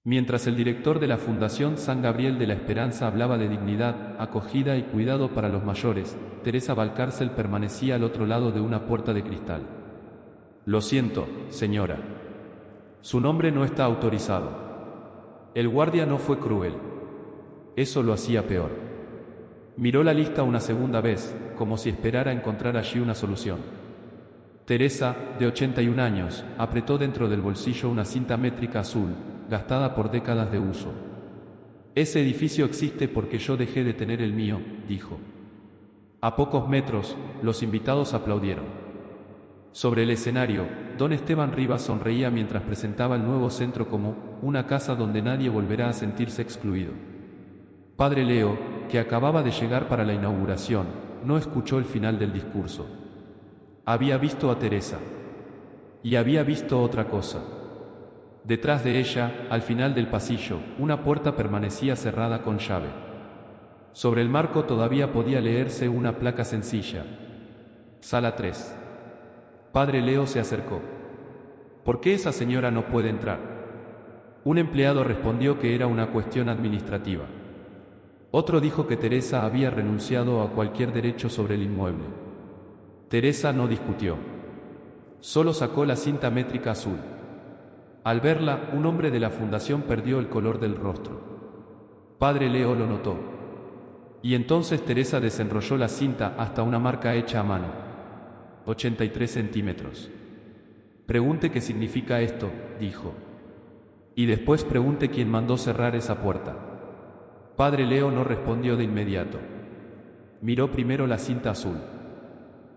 Mientras el director de la Fundación San Gabriel de la Esperanza hablaba de dignidad, acogida y cuidado para los mayores, Teresa Valcárcel permanecía al otro lado de una puerta de cristal. Lo siento, señora. Su nombre no está autorizado. El guardia no fue cruel. Eso lo hacía peor. Miró la lista una segunda vez, como si esperara encontrar allí una solución. Teresa, de 81 años, apretó dentro del bolsillo una cinta métrica azul, gastada por décadas de uso. Ese edificio existe porque yo dejé de tener el mío, dijo. A pocos metros, los invitados aplaudieron. Sobre el escenario, don Esteban Rivas sonreía mientras presentaba el nuevo centro como una casa donde nadie volverá a sentirse excluido. Padre Leo, que acababa de llegar para la inauguración, no escuchó el final del discurso. Había visto a Teresa. Y había visto otra cosa. Detrás de ella, al final del pasillo, una puerta permanecía cerrada con llave. Sobre el marco todavía podía leerse una placa sencilla. Sala 3. Padre Leo se acercó. ¿Por qué esa señora no puede entrar? Un empleado respondió que era una cuestión administrativa. Otro dijo que Teresa había renunciado a cualquier derecho sobre el inmueble. Teresa no discutió. Solo sacó la cinta métrica azul. Al verla, un hombre de la fundación perdió el color del rostro. Padre Leo lo notó. Y entonces Teresa desenrolló la cinta hasta una marca hecha a mano. 83 centímetros. Pregunte qué significa esto, dijo. Y después pregunte quién mandó cerrar esa puerta. Padre Leo no respondió de inmediato. Miró primero la cinta azul.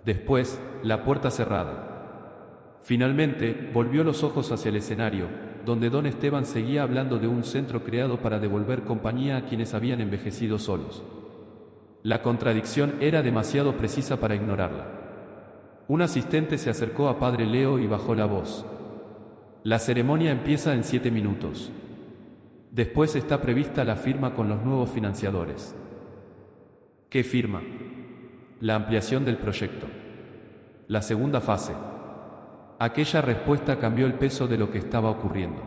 Después, la puerta cerrada. Finalmente, volvió los ojos hacia el escenario, donde don Esteban seguía hablando de un centro creado para devolver compañía a quienes habían envejecido solos. La contradicción era demasiado precisa para ignorarla. Un asistente se acercó a Padre Leo y bajó la voz. La ceremonia empieza en 7 minutos. Después está prevista la firma con los nuevos financiadores. ¿Qué firma? La ampliación del proyecto. La segunda fase. Aquella respuesta cambió el peso de lo que estaba ocurriendo.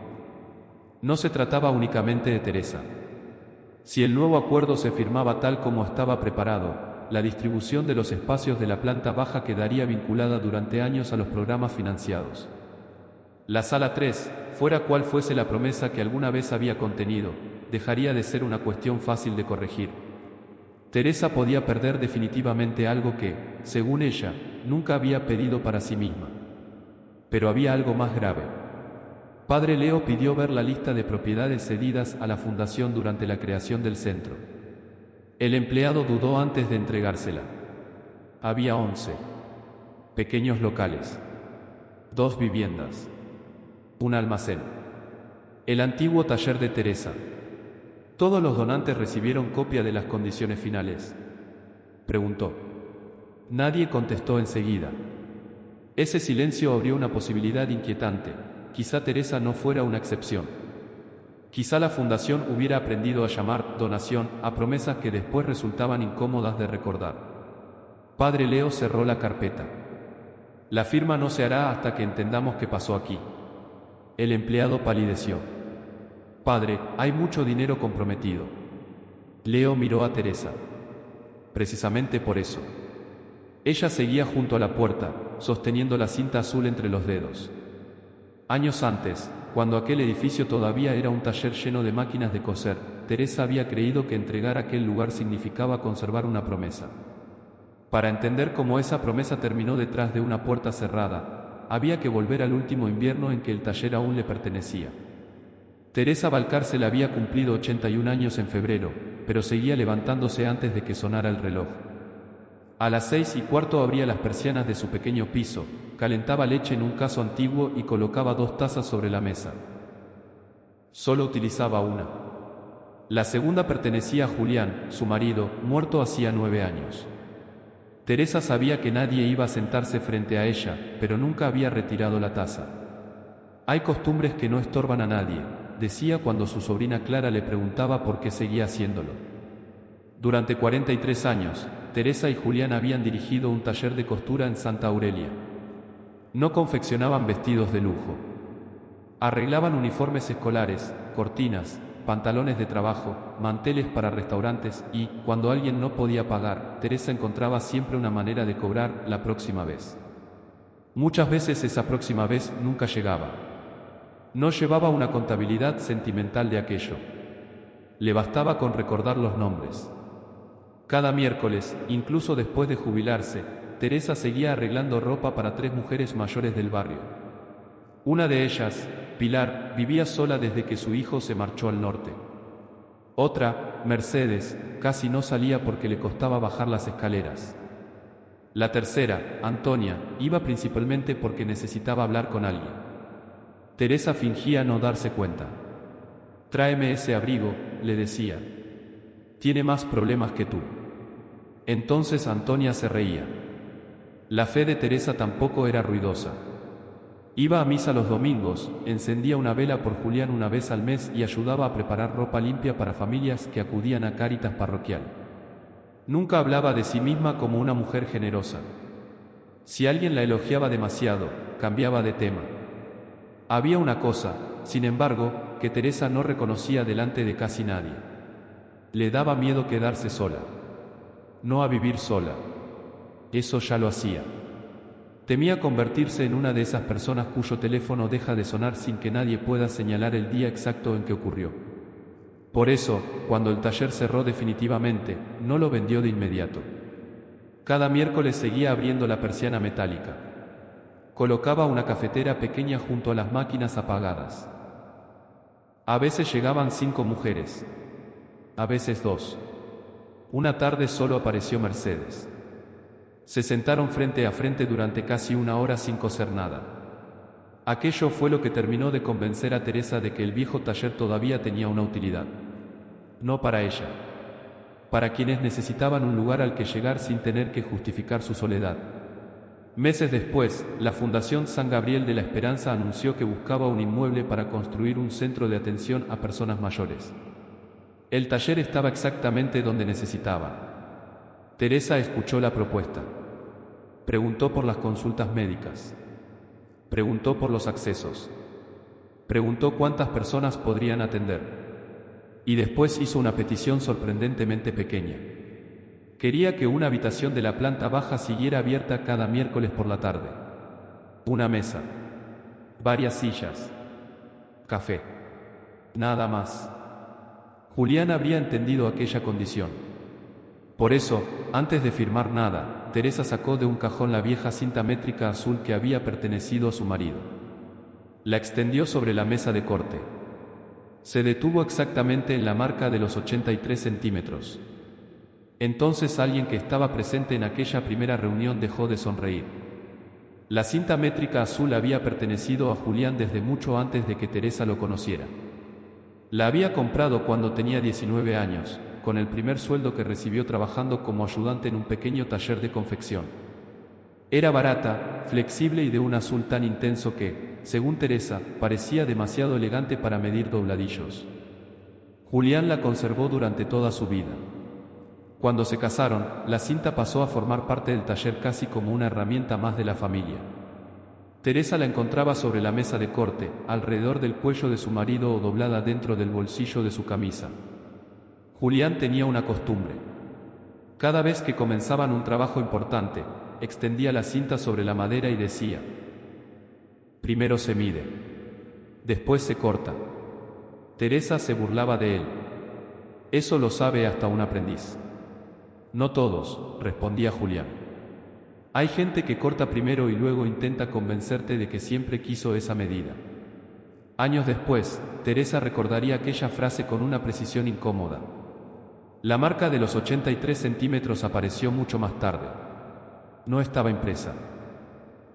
No se trataba únicamente de Teresa. Si el nuevo acuerdo se firmaba tal como estaba preparado, la distribución de los espacios de la planta baja quedaría vinculada durante años a los programas financiados. La sala 3, fuera cual fuese la promesa que alguna vez había contenido, dejaría de ser una cuestión fácil de corregir. Teresa podía perder definitivamente algo que, según ella, nunca había pedido para sí misma. Pero había algo más grave. Padre Leo pidió ver la lista de propiedades cedidas a la fundación durante la creación del centro. El empleado dudó antes de entregársela. Había 11 pequeños locales, 2 viviendas, un almacén, el antiguo taller de Teresa. ¿Todos los donantes recibieron copia de las condiciones finales?, preguntó. Nadie contestó enseguida. Ese silencio abrió una posibilidad inquietante. Quizá Teresa no fuera una excepción. Quizá la fundación hubiera aprendido a llamar donación a promesas que después resultaban incómodas de recordar. Padre Leo cerró la carpeta. La firma no se hará hasta que entendamos qué pasó aquí. El empleado palideció. Padre, hay mucho dinero comprometido. Leo miró a Teresa. Precisamente por eso. Ella seguía junto a la puerta, sosteniendo la cinta azul entre los dedos. Años antes, cuando aquel edificio todavía era un taller lleno de máquinas de coser, Teresa había creído que entregar aquel lugar significaba conservar una promesa. Para entender cómo esa promesa terminó detrás de una puerta cerrada, había que volver al último invierno en que el taller aún le pertenecía. Teresa Valcárcel había cumplido 81 años en febrero, pero seguía levantándose antes de que sonara el reloj. A las 6:15 abría las persianas de su pequeño piso, calentaba leche en un cazo antiguo y colocaba 2 tazas sobre la mesa. Solo utilizaba una. La segunda pertenecía a Julián, su marido, muerto hacía 9 años. Teresa sabía que nadie iba a sentarse frente a ella, pero nunca había retirado la taza. Hay costumbres que no estorban a nadie, decía cuando su sobrina Clara le preguntaba por qué seguía haciéndolo. Durante 43 años, Teresa y Julián habían dirigido un taller de costura en Santa Aurelia. No confeccionaban vestidos de lujo. Arreglaban uniformes escolares, cortinas, pantalones de trabajo, manteles para restaurantes y, cuando alguien no podía pagar, Teresa encontraba siempre una manera de cobrar la próxima vez. Muchas veces esa próxima vez nunca llegaba. No llevaba una contabilidad sentimental de aquello. Le bastaba con recordar los nombres. Cada miércoles, incluso después de jubilarse, Teresa seguía arreglando ropa para 3 mujeres mayores del barrio. Una de ellas, Pilar, vivía sola desde que su hijo se marchó al norte. Otra, Mercedes, casi no salía porque le costaba bajar las escaleras. La tercera, Antonia, iba principalmente porque necesitaba hablar con alguien. Teresa fingía no darse cuenta. «Tráeme ese abrigo», le decía. «Tiene más problemas que tú». Entonces Antonia se reía. La fe de Teresa tampoco era ruidosa. Iba a misa los domingos, encendía una vela por Julián una vez al mes y ayudaba a preparar ropa limpia para familias que acudían a Cáritas parroquial. Nunca hablaba de sí misma como una mujer generosa. Si alguien la elogiaba demasiado, cambiaba de tema. Había una cosa, sin embargo, que Teresa no reconocía delante de casi nadie. Le daba miedo quedarse sola. No a vivir sola. Eso ya lo hacía. Temía convertirse en una de esas personas cuyo teléfono deja de sonar sin que nadie pueda señalar el día exacto en que ocurrió. Por eso, cuando el taller cerró definitivamente, no lo vendió de inmediato. Cada miércoles seguía abriendo la persiana metálica. Colocaba una cafetera pequeña junto a las máquinas apagadas. A veces llegaban 5 mujeres. A veces 2. Una tarde solo apareció Mercedes. Se sentaron frente a frente durante casi 1 hora sin coser nada. Aquello fue lo que terminó de convencer a Teresa de que el viejo taller todavía tenía una utilidad. No para ella. Para quienes necesitaban un lugar al que llegar sin tener que justificar su soledad. Meses después, la Fundación San Gabriel de la Esperanza anunció que buscaba un inmueble para construir un centro de atención a personas mayores. El taller estaba exactamente donde necesitaba. Teresa escuchó la propuesta. Preguntó por las consultas médicas. Preguntó por los accesos. Preguntó cuántas personas podrían atender. Y después hizo una petición sorprendentemente pequeña. Quería que una habitación de la planta baja siguiera abierta cada miércoles por la tarde. Una mesa. Varias sillas. Café. Nada más. Julián habría entendido aquella condición. Por eso, antes de firmar nada, Teresa sacó de un cajón la vieja cinta métrica azul que había pertenecido a su marido. La extendió sobre la mesa de corte. Se detuvo exactamente en la marca de los 83 centímetros. Entonces alguien que estaba presente en aquella primera reunión dejó de sonreír. La cinta métrica azul había pertenecido a Julián desde mucho antes de que Teresa lo conociera. La había comprado cuando tenía 19 años, con el primer sueldo que recibió trabajando como ayudante en un pequeño taller de confección. Era barata, flexible y de un azul tan intenso que, según Teresa, parecía demasiado elegante para medir dobladillos. Julián la conservó durante toda su vida. Cuando se casaron, la cinta pasó a formar parte del taller casi como una herramienta más de la familia. Teresa la encontraba sobre la mesa de corte, alrededor del cuello de su marido o doblada dentro del bolsillo de su camisa. Julián tenía una costumbre. Cada vez que comenzaban un trabajo importante, extendía la cinta sobre la madera y decía: primero se mide, después se corta. Teresa se burlaba de él. Eso lo sabe hasta un aprendiz. No todos, respondía Julián. Hay gente que corta primero y luego intenta convencerte de que siempre quiso esa medida. Años después, Teresa recordaría aquella frase con una precisión incómoda. La marca de los 83 centímetros apareció mucho más tarde. No estaba impresa.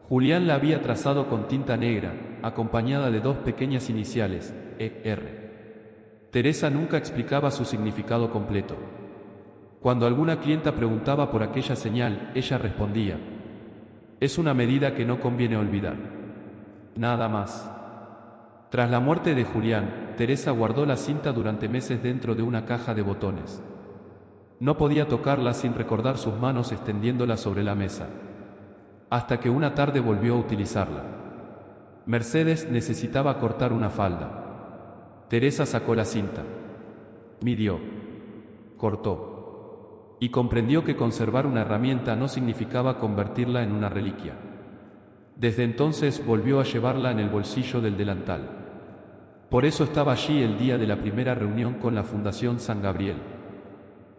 Julián la había trazado con tinta negra, acompañada de 2 pequeñas iniciales, ER. Teresa nunca explicaba su significado completo. Cuando alguna clienta preguntaba por aquella señal, ella respondía: es una medida que no conviene olvidar. Nada más. Tras la muerte de Julián, Teresa guardó la cinta durante meses dentro de una caja de botones. No podía tocarla sin recordar sus manos extendiéndola sobre la mesa. Hasta que una tarde volvió a utilizarla. Mercedes necesitaba cortar una falda. Teresa sacó la cinta. Midió. Cortó. Y comprendió que conservar una herramienta no significaba convertirla en una reliquia. Desde entonces volvió a llevarla en el bolsillo del delantal. Por eso estaba allí el día de la primera reunión con la Fundación San Gabriel.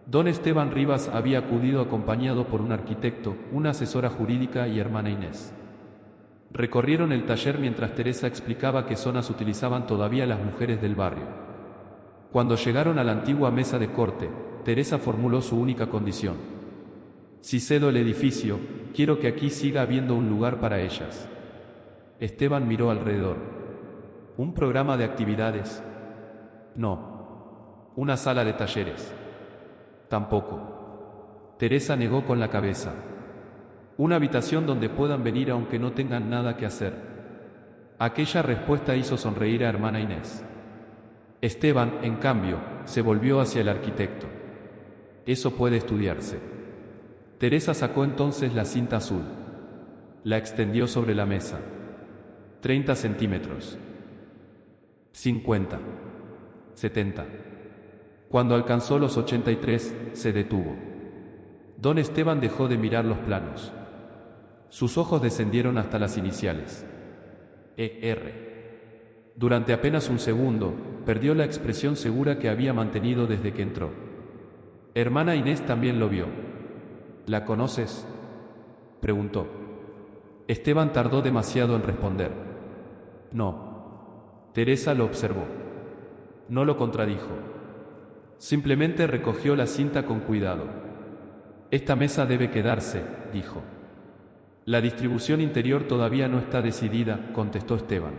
Don Esteban Rivas había acudido acompañado por un arquitecto, una asesora jurídica y hermana Inés. Recorrieron el taller mientras Teresa explicaba qué zonas utilizaban todavía las mujeres del barrio. Cuando llegaron a la antigua mesa de corte, Teresa formuló su única condición. Si cedo el edificio, quiero que aquí siga habiendo un lugar para ellas. Esteban miró alrededor. ¿Un programa de actividades? No. ¿Una sala de talleres? Tampoco. Teresa negó con la cabeza. Una habitación donde puedan venir aunque no tengan nada que hacer. Aquella respuesta hizo sonreír a hermana Inés. Esteban, en cambio, se volvió hacia el arquitecto. Eso puede estudiarse. Teresa sacó entonces la cinta azul. La extendió sobre la mesa. 30 centímetros. 50. 70. Cuando alcanzó los 83, se detuvo. Don Esteban dejó de mirar los planos. Sus ojos descendieron hasta las iniciales. E.R. Durante apenas un segundo, perdió la expresión segura que había mantenido desde que entró. Hermana Inés también lo vio. ¿La conoces?, preguntó. Esteban tardó demasiado en responder. No. Teresa lo observó. No lo contradijo. Simplemente recogió la cinta con cuidado. Esta mesa debe quedarse, dijo. La distribución interior todavía no está decidida, contestó Esteban.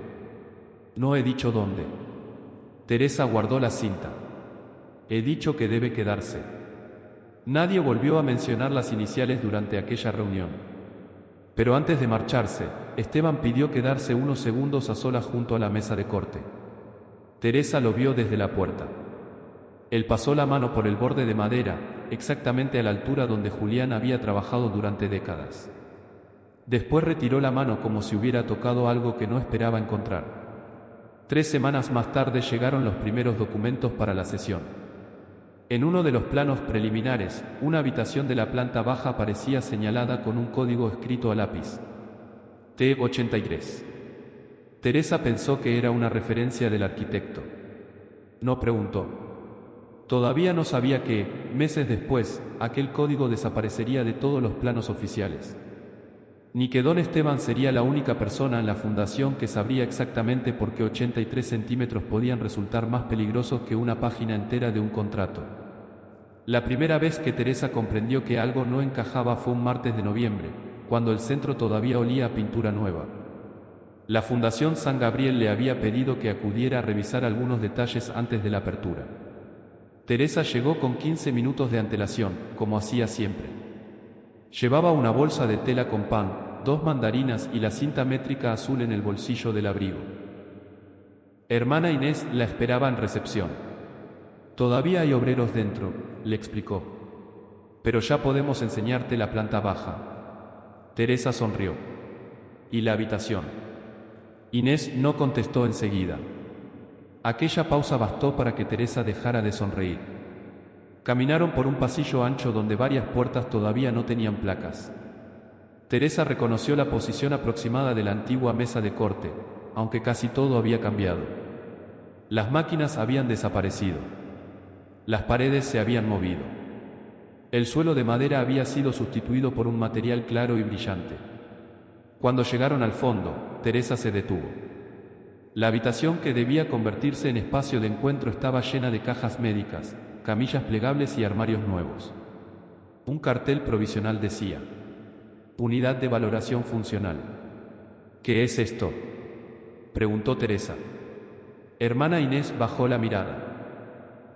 No he dicho dónde. Teresa guardó la cinta. He dicho que debe quedarse. Nadie volvió a mencionar las iniciales durante aquella reunión. Pero antes de marcharse, Esteban pidió quedarse unos segundos a solas junto a la mesa de corte. Teresa lo vio desde la puerta. Él pasó la mano por el borde de madera, exactamente a la altura donde Julián había trabajado durante décadas. Después retiró la mano como si hubiera tocado algo que no esperaba encontrar. 3 semanas más tarde llegaron los primeros documentos para la sesión. En uno de los planos preliminares, una habitación de la planta baja aparecía señalada con un código escrito a lápiz. T83. Teresa pensó que era una referencia del arquitecto. No preguntó. Todavía no sabía que, meses después, aquel código desaparecería de todos los planos oficiales. Ni que don Esteban sería la única persona en la fundación que sabría exactamente por qué 83 centímetros podían resultar más peligrosos que una página entera de un contrato. La primera vez que Teresa comprendió que algo no encajaba fue un martes de noviembre, cuando el centro todavía olía a pintura nueva. La Fundación San Gabriel le había pedido que acudiera a revisar algunos detalles antes de la apertura. Teresa llegó con 15 minutos de antelación, como hacía siempre. Llevaba una bolsa de tela con pan, 2 mandarinas y la cinta métrica azul en el bolsillo del abrigo. Hermana Inés la esperaba en recepción. Todavía hay obreros dentro, le explicó. Pero ya podemos enseñarte la planta baja. Teresa sonrió. ¿Y la habitación? Inés no contestó enseguida. Aquella pausa bastó para que Teresa dejara de sonreír. Caminaron por un pasillo ancho donde varias puertas todavía no tenían placas. Teresa reconoció la posición aproximada de la antigua mesa de corte, aunque casi todo había cambiado. Las máquinas habían desaparecido. Las paredes se habían movido. El suelo de madera había sido sustituido por un material claro y brillante. Cuando llegaron al fondo, Teresa se detuvo. La habitación que debía convertirse en espacio de encuentro estaba llena de cajas médicas, camillas plegables y armarios nuevos. Un cartel provisional decía: Unidad de Valoración Funcional. ¿Qué es esto?, preguntó Teresa. Hermana Inés bajó la mirada.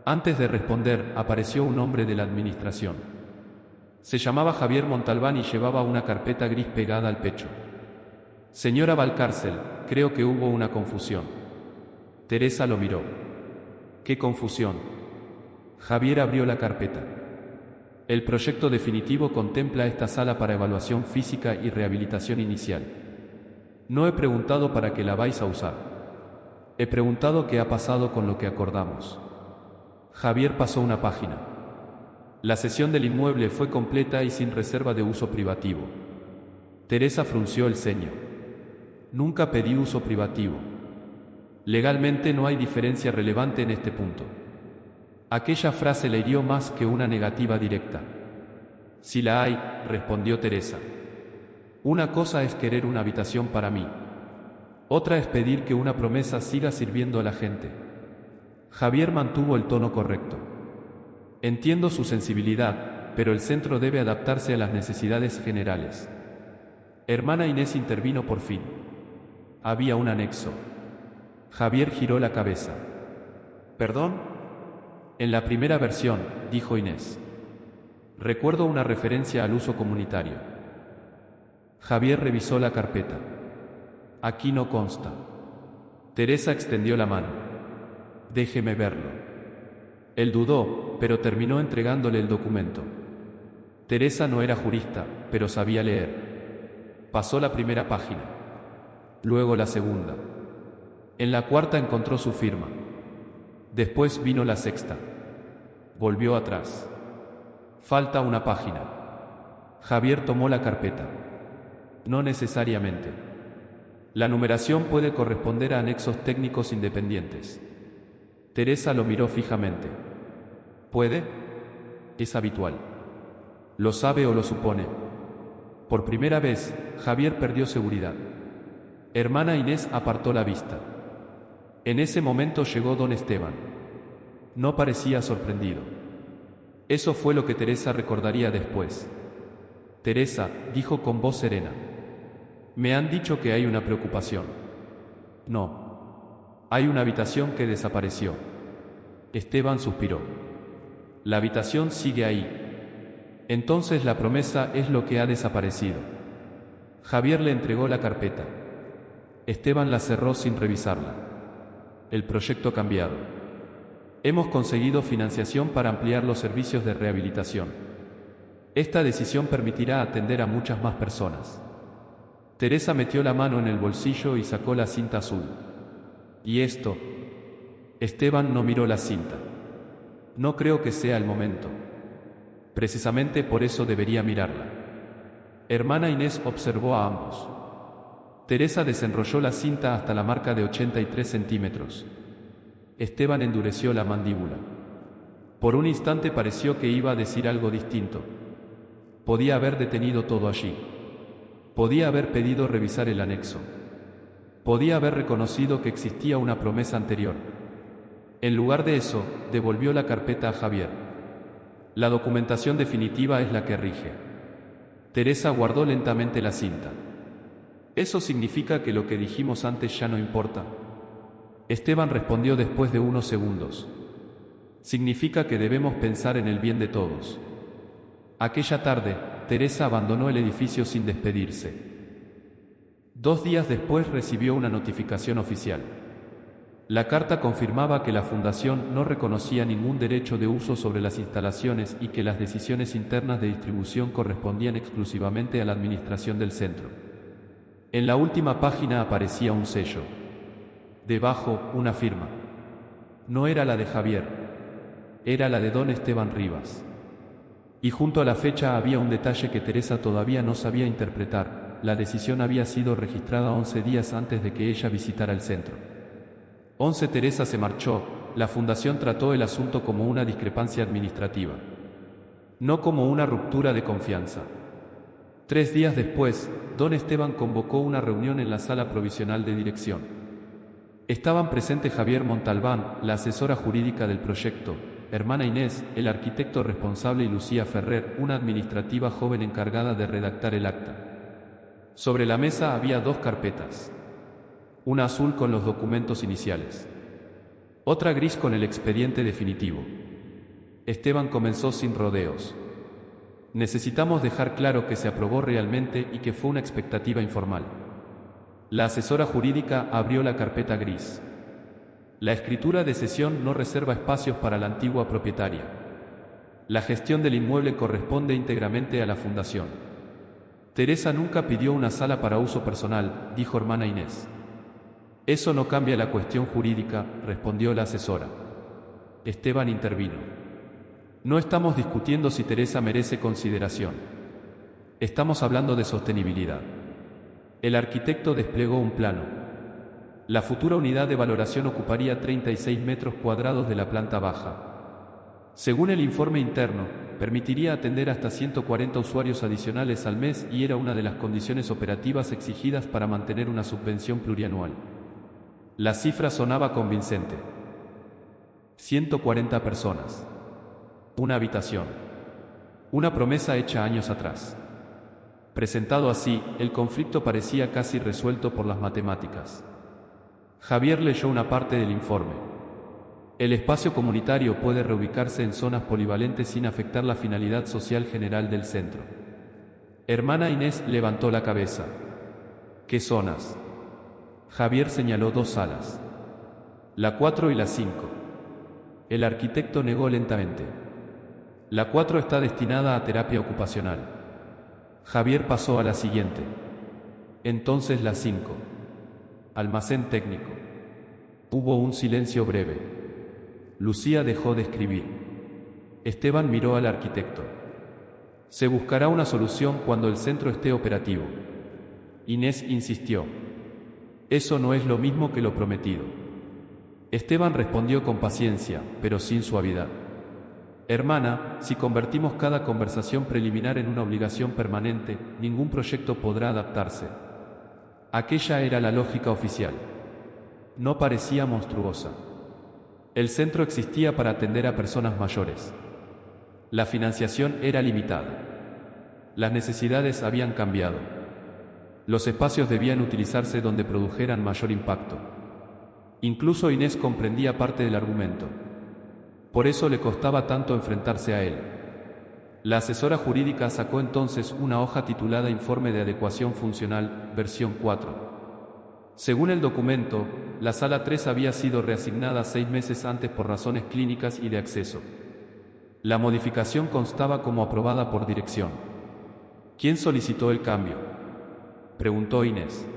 Antes de responder, apareció un hombre de la administración. Se llamaba Javier Montalbán y llevaba una carpeta gris pegada al pecho. Señora Valcárcel, creo que hubo una confusión. Teresa lo miró. ¿Qué confusión? Javier abrió la carpeta. El proyecto definitivo contempla esta sala para evaluación física y rehabilitación inicial. No he preguntado para qué la vais a usar. He preguntado qué ha pasado con lo que acordamos. Javier pasó una página. La cesión del inmueble fue completa y sin reserva de uso privativo. Teresa frunció el ceño. Nunca pedí uso privativo. Legalmente no hay diferencia relevante en este punto. Aquella frase le hirió más que una negativa directa. Sí la hay, respondió Teresa. Una cosa es querer una habitación para mí. Otra es pedir que una promesa siga sirviendo a la gente. Javier mantuvo el tono correcto. Entiendo su sensibilidad, pero el centro debe adaptarse a las necesidades generales. Hermana Inés intervino por fin. Había un anexo. Javier giró la cabeza. ¿Perdón? En la primera versión, dijo Inés. Recuerdo una referencia al uso comunitario. Javier revisó la carpeta. Aquí no consta. Teresa extendió la mano. Déjeme verlo. Él dudó, pero terminó entregándole el documento. Teresa no era jurista, pero sabía leer. Pasó la primera página. Luego la segunda. En la cuarta encontró su firma. Después vino la sexta. Volvió atrás. Falta una página. Javier tomó la carpeta. No necesariamente. La numeración puede corresponder a anexos técnicos independientes. Teresa lo miró fijamente. ¿Puede? Es habitual. ¿Lo sabe o lo supone? Por primera vez, Javier perdió seguridad. Hermana Inés apartó la vista. En ese momento llegó don Esteban. No parecía sorprendido. Eso fue lo que Teresa recordaría después. Teresa, dijo con voz serena. Me han dicho que hay una preocupación. No. Hay una habitación que desapareció. Esteban suspiró. La habitación sigue ahí. Entonces la promesa es lo que ha desaparecido. Javier le entregó la carpeta. Esteban la cerró sin revisarla. El proyecto cambiado. Hemos conseguido financiación para ampliar los servicios de rehabilitación. Esta decisión permitirá atender a muchas más personas. Teresa metió la mano en el bolsillo y sacó la cinta azul. ¿Y esto? Esteban no miró la cinta. No creo que sea el momento. Precisamente por eso debería mirarla. Hermana Inés observó a ambos. Teresa desenrolló la cinta hasta la marca de 83 centímetros. Esteban endureció la mandíbula. Por un instante pareció que iba a decir algo distinto. Podía haber detenido todo allí. Podía haber pedido revisar el anexo. Podía haber reconocido que existía una promesa anterior. En lugar de eso, devolvió la carpeta a Javier. La documentación definitiva es la que rige. Teresa guardó lentamente la cinta. ¿Eso significa que lo que dijimos antes ya no importa? Esteban respondió después de unos segundos. Significa que debemos pensar en el bien de todos. Aquella tarde, Teresa abandonó el edificio sin despedirse. 2 días después recibió una notificación oficial. La carta confirmaba que la Fundación no reconocía ningún derecho de uso sobre las instalaciones y que las decisiones internas de distribución correspondían exclusivamente a la administración del centro. En la última página aparecía un sello. Debajo, una firma. No era la de Javier. Era la de don Esteban Rivas. Y junto a la fecha había un detalle que Teresa todavía no sabía interpretar. La decisión había sido registrada 11 días antes de que ella visitara el centro. 11 Teresa se marchó. La Fundación trató el asunto como una discrepancia administrativa. No como una ruptura de confianza. 3 días después, don Esteban convocó una reunión en la sala provisional de dirección. Estaban presentes Javier Montalbán, la asesora jurídica del proyecto, hermana Inés, el arquitecto responsable y Lucía Ferrer, una administrativa joven encargada de redactar el acta. Sobre la mesa había 2 carpetas. Una azul con los documentos iniciales. Otra gris con el expediente definitivo. Esteban comenzó sin rodeos. Necesitamos dejar claro que se aprobó realmente y que fue una expectativa informal. La asesora jurídica abrió la carpeta gris. La escritura de cesión no reserva espacios para la antigua propietaria. La gestión del inmueble corresponde íntegramente a la Fundación. Teresa nunca pidió una sala para uso personal, dijo hermana Inés. Eso no cambia la cuestión jurídica, respondió la asesora. Esteban intervino. No estamos discutiendo si Teresa merece consideración. Estamos hablando de sostenibilidad. El arquitecto desplegó un plano. La futura unidad de valoración ocuparía 36 metros cuadrados de la planta baja. Según el informe interno, permitiría atender hasta 140 usuarios adicionales al mes y era una de las condiciones operativas exigidas para mantener una subvención plurianual. La cifra sonaba convincente. 140 personas. Una habitación. Una promesa hecha años atrás. Presentado así, el conflicto parecía casi resuelto por las matemáticas. Javier leyó una parte del informe. El espacio comunitario puede reubicarse en zonas polivalentes sin afectar la finalidad social general del centro. Hermana Inés levantó la cabeza. ¿Qué zonas? Javier señaló 2 salas. La 4 y la 5. El arquitecto negó lentamente. La 4 está destinada a terapia ocupacional. Javier pasó a la siguiente. Entonces la 5. Almacén técnico. Hubo un silencio breve. Lucía dejó de escribir. Esteban miró al arquitecto. Se buscará una solución cuando el centro esté operativo. Inés insistió. Eso no es lo mismo que lo prometido. Esteban respondió con paciencia, pero sin suavidad. Hermana, si convertimos cada conversación preliminar en una obligación permanente, ningún proyecto podrá adaptarse. Aquella era la lógica oficial. No parecía monstruosa. El centro existía para atender a personas mayores. La financiación era limitada. Las necesidades habían cambiado. Los espacios debían utilizarse donde produjeran mayor impacto. Incluso Inés comprendía parte del argumento. Por eso le costaba tanto enfrentarse a él. La asesora jurídica sacó entonces una hoja titulada Informe de Adecuación Funcional, versión 4. Según el documento, la sala 3 había sido reasignada 6 meses antes por razones clínicas y de acceso. La modificación constaba como aprobada por dirección. ¿Quién solicitó el cambio?, preguntó Inés.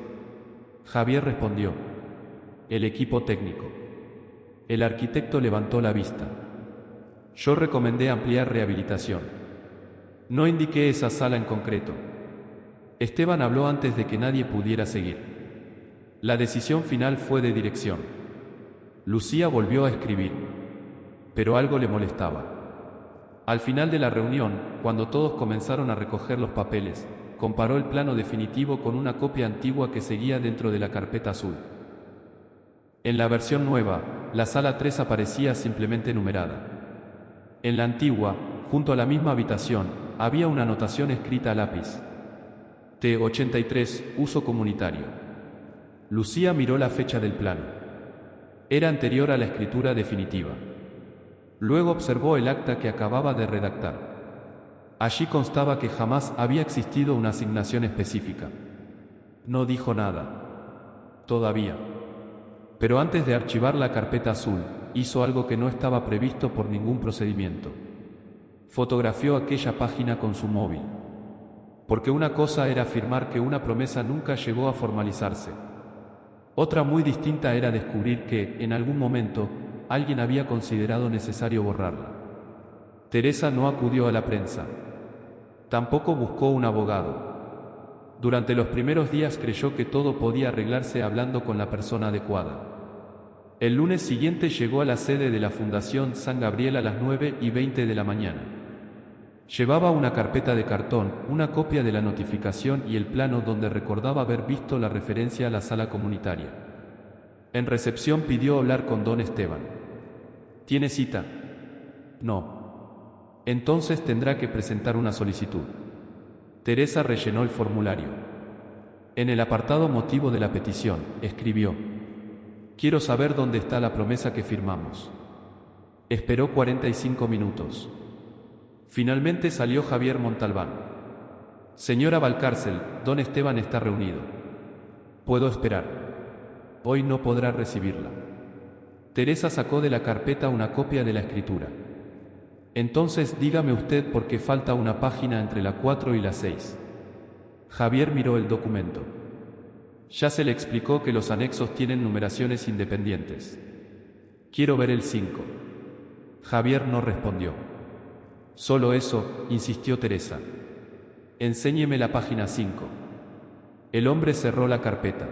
Javier respondió. El equipo técnico. El arquitecto levantó la vista. Yo recomendé ampliar rehabilitación. No indiqué esa sala en concreto. Esteban habló antes de que nadie pudiera seguir. La decisión final fue de dirección. Lucía volvió a escribir. Pero algo le molestaba. Al final de la reunión, cuando todos comenzaron a recoger los papeles, comparó el plano definitivo con una copia antigua que seguía dentro de la carpeta azul. En la versión nueva, la sala 3 aparecía simplemente numerada. En la antigua, junto a la misma habitación, había una anotación escrita a lápiz. T83, uso comunitario. Lucía miró la fecha del plano. Era anterior a la escritura definitiva. Luego observó el acta que acababa de redactar. Allí constaba que jamás había existido una asignación específica. No dijo nada. Todavía. Pero antes de archivar la carpeta azul, hizo algo que no estaba previsto por ningún procedimiento. Fotografió aquella página con su móvil. Porque una cosa era afirmar que una promesa nunca llegó a formalizarse. Otra muy distinta era descubrir que, en algún momento, alguien había considerado necesario borrarla. Teresa no acudió a la prensa. Tampoco buscó un abogado. Durante los primeros días creyó que todo podía arreglarse hablando con la persona adecuada. El lunes siguiente llegó a la sede de la Fundación San Gabriel a las 9:20 de la mañana. Llevaba una carpeta de cartón, una copia de la notificación y el plano donde recordaba haber visto la referencia a la sala comunitaria. En recepción pidió hablar con don Esteban. ¿Tiene cita? No. Entonces tendrá que presentar una solicitud. Teresa rellenó el formulario. En el apartado motivo de la petición, escribió: Quiero saber dónde está la promesa que firmamos. Esperó 45 minutos. Finalmente salió Javier Montalbán. Señora Valcárcel, don Esteban está reunido. Puedo esperar. Hoy no podrá recibirla. Teresa sacó de la carpeta una copia de la escritura. Entonces dígame usted por qué falta una página entre la 4 y la 6. Javier miró el documento. Ya se le explicó que los anexos tienen numeraciones independientes. Quiero ver el 5. Javier no respondió. Solo eso, insistió Teresa. Enséñeme la página 5. El hombre cerró la carpeta.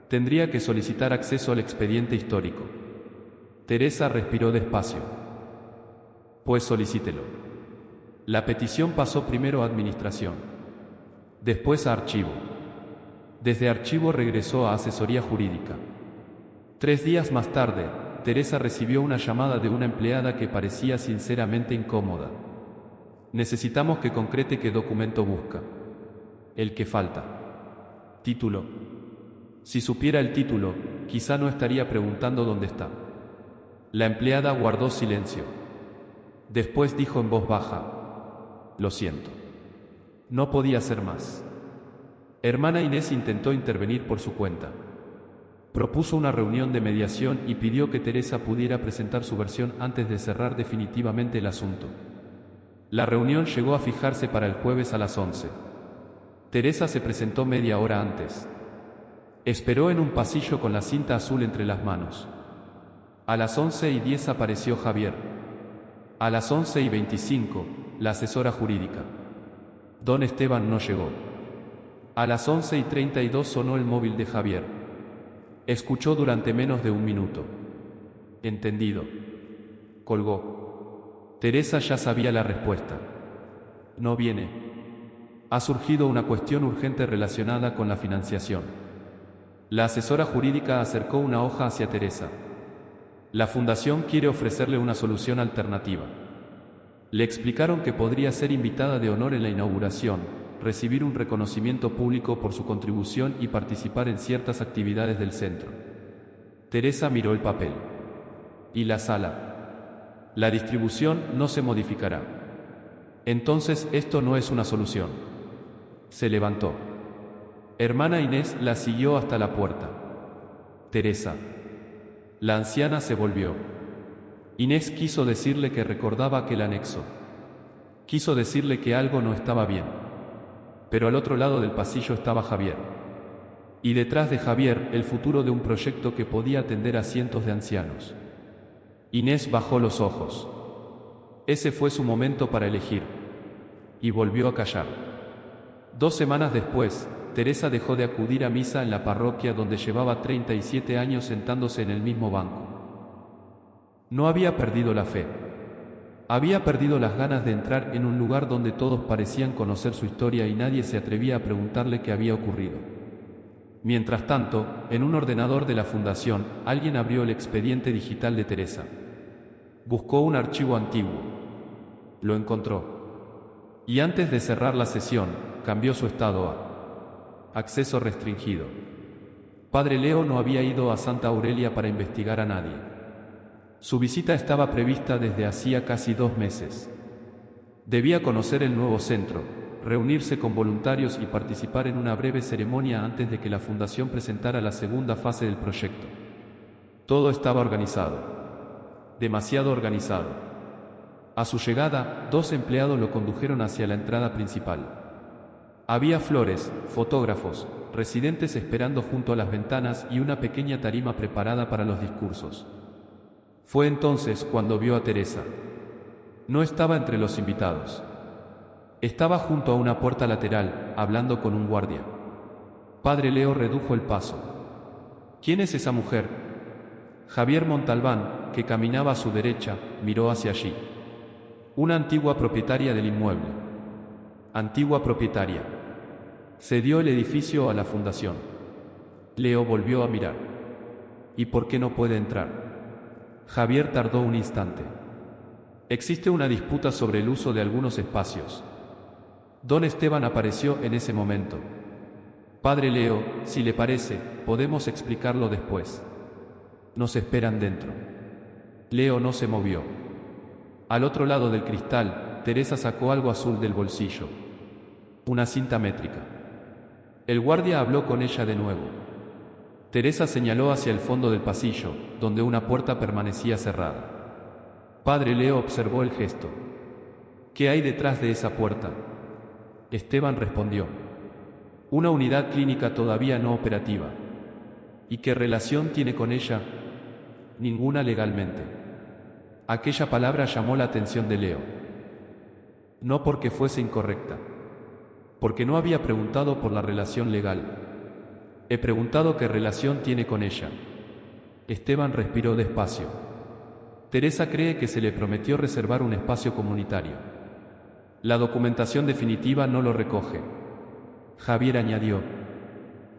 Tendría que solicitar acceso al expediente histórico. Teresa respiró despacio. Pues solicítelo. La petición pasó primero a administración, después a archivo. Desde archivo regresó a asesoría jurídica. 3 días más tarde, Teresa recibió una llamada de una empleada que parecía sinceramente incómoda. Necesitamos que concrete qué documento busca. El que falta. Título. Si supiera el título, quizá no estaría preguntando dónde está. La empleada guardó silencio. Después dijo en voz baja: Lo siento. No podía ser más. Hermana Inés intentó intervenir por su cuenta. Propuso una reunión de mediación y pidió que Teresa pudiera presentar su versión antes de cerrar definitivamente el asunto. La reunión llegó a fijarse para el jueves a las 11. Teresa se presentó media hora antes. Esperó en un pasillo con la cinta azul entre las manos. A las 11:10 apareció Javier. A las 11:25, la asesora jurídica. Don Esteban no llegó. A las 11:32 sonó el móvil de Javier. Escuchó durante menos de un minuto. Entendido. Colgó. Teresa ya sabía la respuesta. No viene. Ha surgido una cuestión urgente relacionada con la financiación. La asesora jurídica acercó una hoja hacia Teresa. La fundación quiere ofrecerle una solución alternativa. Le explicaron que podría ser invitada de honor en la inauguración, recibir un reconocimiento público por su contribución y participar en ciertas actividades del centro. Teresa miró el papel. ¿Y la sala? La distribución no se modificará. Entonces esto no es una solución. Se levantó. Hermana Inés la siguió hasta la puerta. Teresa. La anciana se volvió. Inés quiso decirle que recordaba aquel anexo. Quiso decirle que algo no estaba bien. Pero al otro lado del pasillo estaba Javier. Y detrás de Javier, el futuro de un proyecto que podía atender a cientos de ancianos. Inés bajó los ojos. Ese fue su momento para elegir. Y volvió a callar. 2 semanas después, Teresa dejó de acudir a misa en la parroquia donde llevaba 37 años sentándose en el mismo banco. No había perdido la fe. Había perdido las ganas de entrar en un lugar donde todos parecían conocer su historia y nadie se atrevía a preguntarle qué había ocurrido. Mientras tanto, en un ordenador de la fundación, alguien abrió el expediente digital de Teresa. Buscó un archivo antiguo. Lo encontró. Y antes de cerrar la sesión, cambió su estado a acceso restringido. Padre Leo no había ido a Santa Aurelia para investigar a nadie. Su visita estaba prevista desde hacía casi 2 meses. Debía conocer el nuevo centro, reunirse con voluntarios y participar en una breve ceremonia antes de que la fundación presentara la segunda fase del proyecto. Todo estaba organizado. Demasiado organizado. A su llegada, 2 empleados lo condujeron hacia la entrada principal. Había flores, fotógrafos, residentes esperando junto a las ventanas y una pequeña tarima preparada para los discursos. Fue entonces cuando vio a Teresa. No estaba entre los invitados. Estaba junto a una puerta lateral, hablando con un guardia. Padre Leo redujo el paso. ¿Quién es esa mujer? Javier Montalbán, que caminaba a su derecha, miró hacia allí. Una antigua propietaria del inmueble. Antigua propietaria. Cedió el edificio a la fundación. Leo volvió a mirar. ¿Y por qué no puede entrar? Javier tardó un instante. Existe una disputa sobre el uso de algunos espacios. Don Esteban apareció en ese momento. Padre Leo, si le parece, podemos explicarlo después. Nos esperan dentro. Leo no se movió. Al otro lado del cristal, Teresa sacó algo azul del bolsillo. Una cinta métrica. El guardia habló con ella de nuevo. Teresa señaló hacia el fondo del pasillo, donde una puerta permanecía cerrada. Padre Leo observó el gesto. ¿Qué hay detrás de esa puerta? Esteban respondió. Una unidad clínica todavía no operativa. ¿Y qué relación tiene con ella? Ninguna legalmente. Aquella palabra llamó la atención de Leo. No porque fuese incorrecta. Porque no había preguntado por la relación legal. He preguntado qué relación tiene con ella. Esteban respiró despacio. Teresa cree que se le prometió reservar un espacio comunitario. La documentación definitiva no lo recoge. Javier añadió.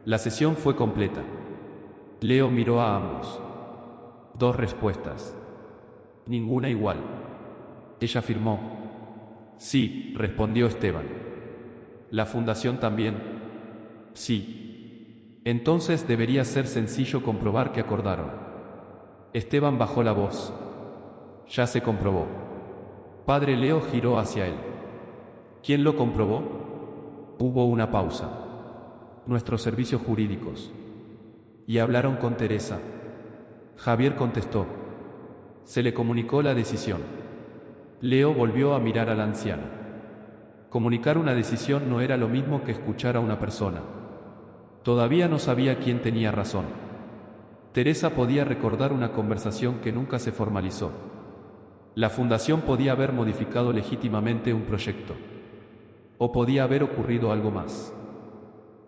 La sesión fue completa. Leo miró a ambos. 2 respuestas. Ninguna igual. Ella afirmó. Sí, respondió Esteban. ¿La fundación también? Sí. Entonces debería ser sencillo comprobar que acordaron. Esteban bajó la voz. Ya se comprobó. Padre Leo giró hacia él. ¿Quién lo comprobó? Hubo una pausa. Nuestros servicios jurídicos. ¿Y hablaron con Teresa? Javier contestó. Se le comunicó la decisión. Leo volvió a mirar a la anciana. Comunicar una decisión no era lo mismo que escuchar a una persona. Todavía no sabía quién tenía razón. Teresa podía recordar una conversación que nunca se formalizó. La fundación podía haber modificado legítimamente un proyecto. O podía haber ocurrido algo más.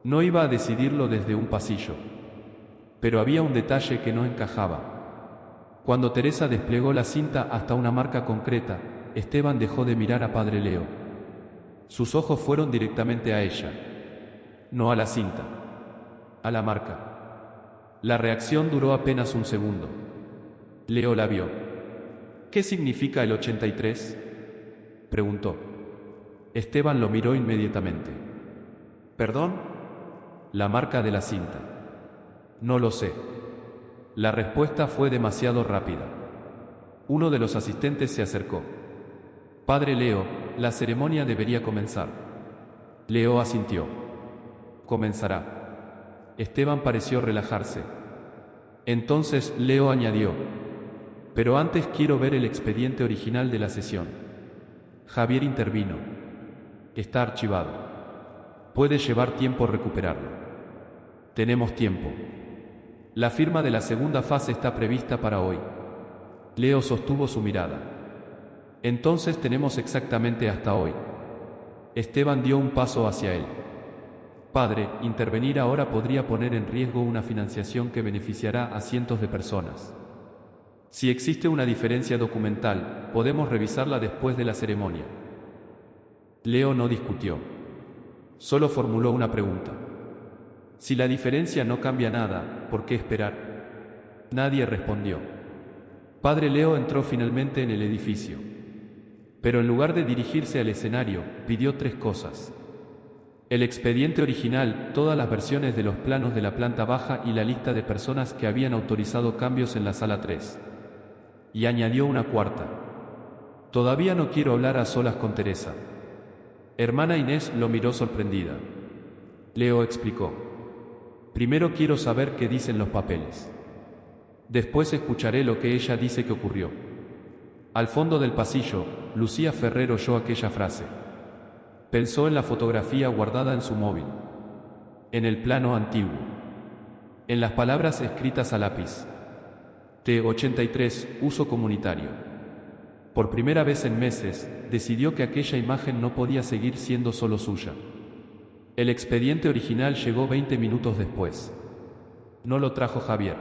No iba a decidirlo desde un pasillo. Pero había un detalle que no encajaba. Cuando Teresa desplegó la cinta hasta una marca concreta, Esteban dejó de mirar a Padre Leo. Sus ojos fueron directamente a ella. No a la cinta. A la marca. La reacción duró apenas un segundo. Leo la vio. ¿Qué significa el 83? Preguntó. Esteban lo miró inmediatamente. ¿Perdón? La marca de la cinta. No lo sé. La respuesta fue demasiado rápida. Uno de los asistentes se acercó. Padre Leo, la ceremonia debería comenzar. Leo asintió. Comenzará. Esteban pareció relajarse. Entonces Leo añadió. Pero antes quiero ver el expediente original de la sesión. Javier intervino. Está archivado. Puede llevar tiempo recuperarlo. Tenemos tiempo. La firma de la segunda fase está prevista para hoy. Leo sostuvo su mirada. Entonces tenemos exactamente hasta hoy. Esteban dio un paso hacia él. Padre, intervenir ahora podría poner en riesgo una financiación que beneficiará a cientos de personas. Si existe una diferencia documental, podemos revisarla después de la ceremonia. Leo no discutió. Solo formuló una pregunta. Si la diferencia no cambia nada, ¿por qué esperar? Nadie respondió. Padre Leo entró finalmente en el edificio. Pero en lugar de dirigirse al escenario, pidió 3 cosas. El expediente original, todas las versiones de los planos de la planta baja y la lista de personas que habían autorizado cambios en la sala 3. Y añadió una cuarta. Todavía no quiero hablar a solas con Teresa. Hermana Inés lo miró sorprendida. Leo explicó. Primero quiero saber qué dicen los papeles. Después escucharé lo que ella dice que ocurrió. Al fondo del pasillo, Lucía Ferrer oyó aquella frase. Pensó en la fotografía guardada en su móvil. En el plano antiguo. En las palabras escritas a lápiz. T83, uso comunitario. Por primera vez en meses, decidió que aquella imagen no podía seguir siendo solo suya. El expediente original llegó 20 minutos después. No lo trajo Javier.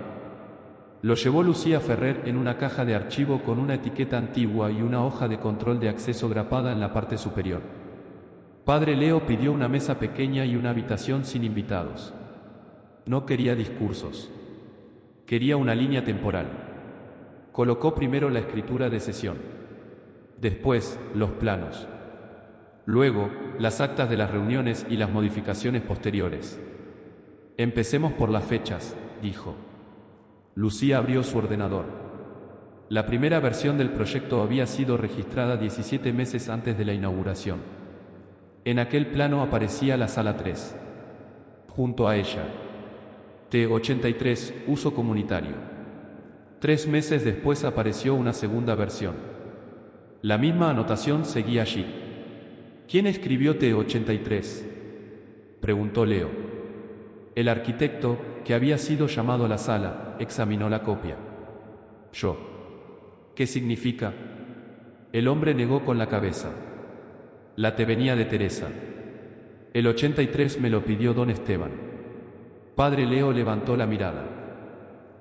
Lo llevó Lucía Ferrer en una caja de archivo con una etiqueta antigua y una hoja de control de acceso grapada en la parte superior. Padre Leo pidió una mesa pequeña y una habitación sin invitados. No quería discursos. Quería una línea temporal. Colocó primero la escritura de sesión. Después, los planos. Luego, las actas de las reuniones y las modificaciones posteriores. Empecemos por las fechas, dijo. Lucía abrió su ordenador. La primera versión del proyecto había sido registrada 17 meses antes de la inauguración. En aquel plano aparecía la sala 3. Junto a ella. T83, uso comunitario. 3 meses después apareció una segunda versión. La misma anotación seguía allí. ¿Quién escribió T83? preguntó Leo. El arquitecto, que había sido llamado a la sala, examinó la copia. Yo. ¿Qué significa? El hombre negó con la cabeza. La te venía de Teresa. El 83 me lo pidió don Esteban. Padre Leo levantó la mirada.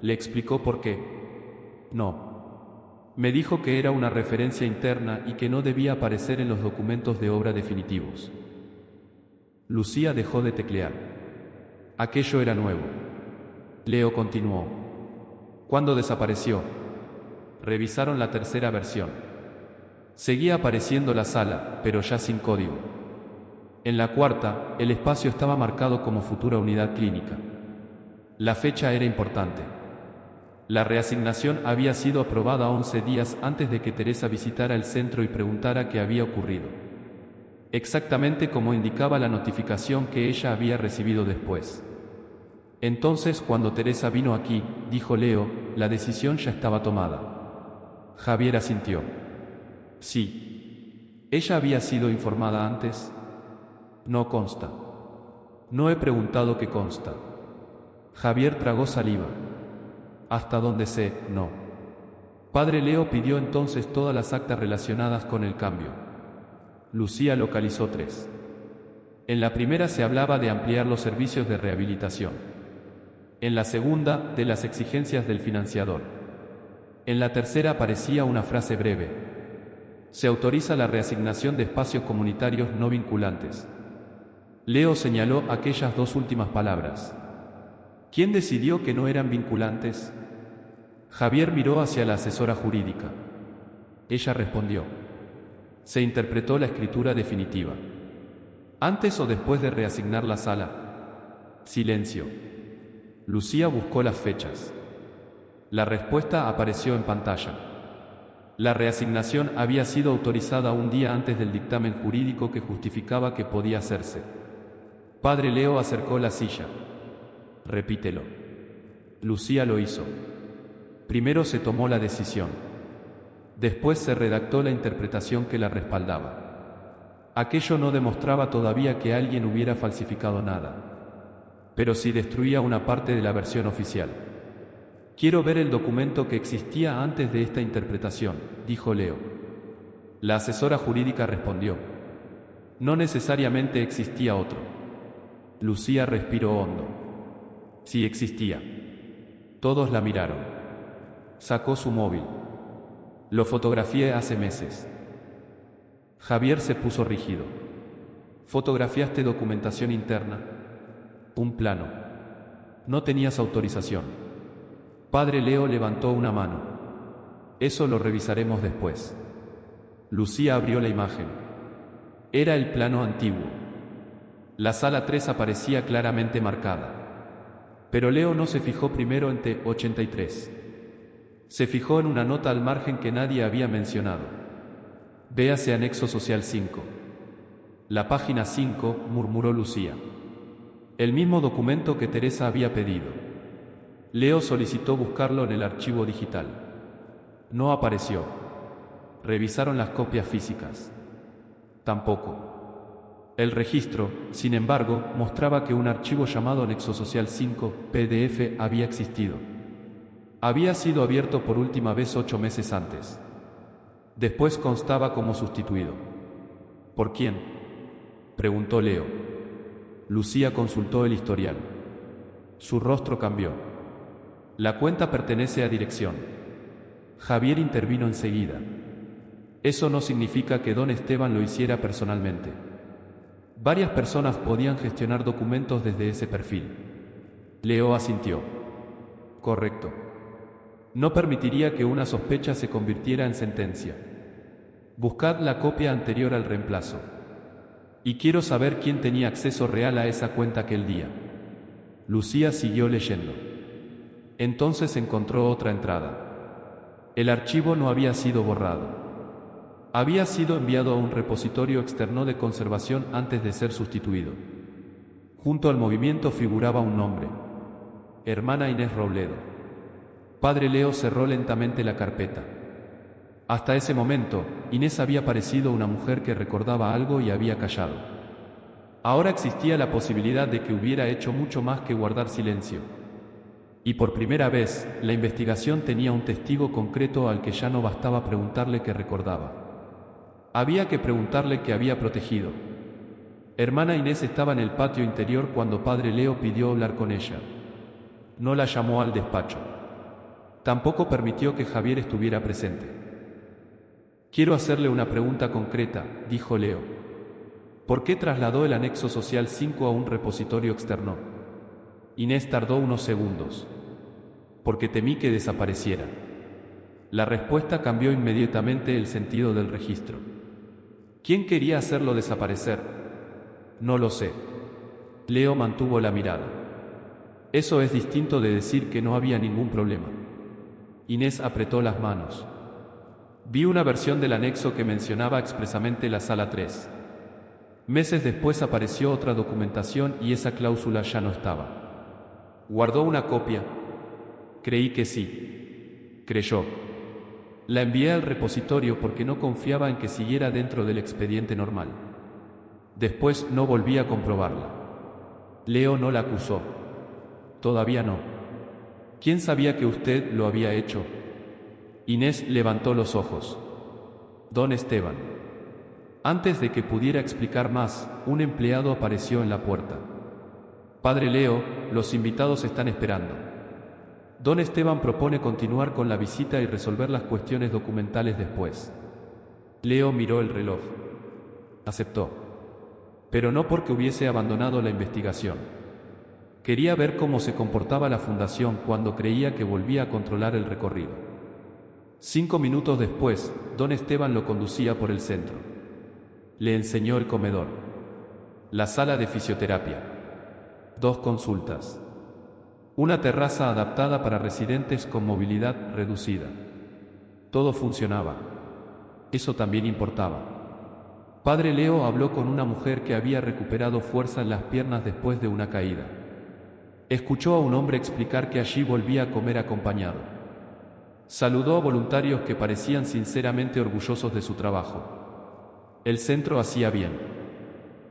¿Le explicó por qué? No. Me dijo que era una referencia interna y que no debía aparecer en los documentos de obra definitivos. Lucía dejó de teclear. Aquello era nuevo. Leo continuó. ¿Cuándo desapareció? Revisaron la tercera versión. Seguía apareciendo la sala, pero ya sin código. En la cuarta, el espacio estaba marcado como futura unidad clínica. La fecha era importante. La reasignación había sido aprobada 11 días antes de que Teresa visitara el centro y preguntara qué había ocurrido. Exactamente como indicaba la notificación que ella había recibido después. Entonces, cuando Teresa vino aquí, dijo Leo, la decisión ya estaba tomada. Javier asintió. Sí. ¿Ella había sido informada antes? No consta. No he preguntado qué consta. Javier tragó saliva. Hasta donde sé, no. Padre Leo pidió entonces todas las actas relacionadas con el cambio. Lucía localizó 3. En la primera se hablaba de ampliar los servicios de rehabilitación. En la segunda, de las exigencias del financiador. En la tercera aparecía una frase breve. Se autoriza la reasignación de espacios comunitarios no vinculantes. Leo señaló aquellas 2 últimas palabras. ¿Quién decidió que no eran vinculantes? Javier miró hacia la asesora jurídica. Ella respondió. Se interpretó la escritura definitiva. ¿Antes o después de reasignar la sala? Silencio. Lucía buscó las fechas. La respuesta apareció en pantalla. La reasignación había sido autorizada un día antes del dictamen jurídico que justificaba que podía hacerse. Padre Leo acercó la silla. Repítelo. Lucía lo hizo. Primero se tomó la decisión. Después se redactó la interpretación que la respaldaba. Aquello no demostraba todavía que alguien hubiera falsificado nada, pero sí destruía una parte de la versión oficial. Quiero ver el documento que existía antes de esta interpretación, dijo Leo. La asesora jurídica respondió. No necesariamente existía otro. Lucía respiró hondo. Sí existía. Todos la miraron. Sacó su móvil. Lo fotografié hace meses. Javier se puso rígido. ¿Fotografiaste documentación interna? Un plano. No tenías autorización. Padre Leo levantó una mano. Eso lo revisaremos después. Lucía abrió la imagen. Era el plano antiguo. La sala 3 aparecía claramente marcada. Pero Leo no se fijó primero en T83. Se fijó en una nota al margen que nadie había mencionado. Véase anexo social 5. La página 5, murmuró Lucía. El mismo documento que Teresa había pedido. Leo solicitó buscarlo en el archivo digital. No apareció. Revisaron las copias físicas. Tampoco. El registro, sin embargo, mostraba que un archivo llamado Anexo Social 5, PDF, había existido. Había sido abierto por última vez 8 meses antes. Después constaba como sustituido. ¿Por quién?, preguntó Leo. Lucía consultó el historial. Su rostro cambió. La cuenta pertenece a dirección. Javier intervino enseguida. Eso no significa que don Esteban lo hiciera personalmente. Varias personas podían gestionar documentos desde ese perfil. Leo asintió. Correcto. No permitiría que una sospecha se convirtiera en sentencia. Buscad la copia anterior al reemplazo. Y quiero saber quién tenía acceso real a esa cuenta aquel día. Lucía siguió leyendo. Entonces encontró otra entrada. El archivo no había sido borrado. Había sido enviado a un repositorio externo de conservación antes de ser sustituido. Junto al movimiento figuraba un nombre. Hermana Inés Robledo. Padre Leo cerró lentamente la carpeta. Hasta ese momento, Inés había parecido una mujer que recordaba algo y había callado. Ahora existía la posibilidad de que hubiera hecho mucho más que guardar silencio. Y por primera vez, la investigación tenía un testigo concreto al que ya no bastaba preguntarle qué recordaba. Había que preguntarle qué había protegido. Hermana Inés estaba en el patio interior cuando padre Leo pidió hablar con ella. No la llamó al despacho. Tampoco permitió que Javier estuviera presente. Quiero hacerle una pregunta concreta, dijo Leo. ¿Por qué trasladó el anexo social 5 a un repositorio externo? Inés tardó unos segundos. Porque temí que desapareciera. La respuesta cambió inmediatamente el sentido del registro. ¿Quién quería hacerlo desaparecer? No lo sé. Leo mantuvo la mirada. Eso es distinto de decir que no había ningún problema. Inés apretó las manos. Vi una versión del anexo que mencionaba expresamente la sala 3. Meses después apareció otra documentación y esa cláusula ya no estaba. ¿Guardó una copia? Creí que sí. Creyó. La envié al repositorio porque no confiaba en que siguiera dentro del expediente normal. Después no volví a comprobarla. Leo no la acusó. Todavía no. ¿Quién sabía que usted lo había hecho? Inés levantó los ojos. Don Esteban. Antes de que pudiera explicar más, un empleado apareció en la puerta. Padre Leo, los invitados están esperando. Don Esteban propone continuar con la visita y resolver las cuestiones documentales después. Leo miró el reloj. Aceptó. Pero no porque hubiese abandonado la investigación. Quería ver cómo se comportaba la fundación cuando creía que volvía a controlar el recorrido. 5 minutos después, don Esteban lo conducía por el centro. Le enseñó el comedor. La sala de fisioterapia. 2 consultas. Una terraza adaptada para residentes con movilidad reducida. Todo funcionaba. Eso también importaba. Padre Leo habló con una mujer que había recuperado fuerza en las piernas después de una caída. Escuchó a un hombre explicar que allí volvía a comer acompañado. Saludó a voluntarios que parecían sinceramente orgullosos de su trabajo. El centro hacía bien.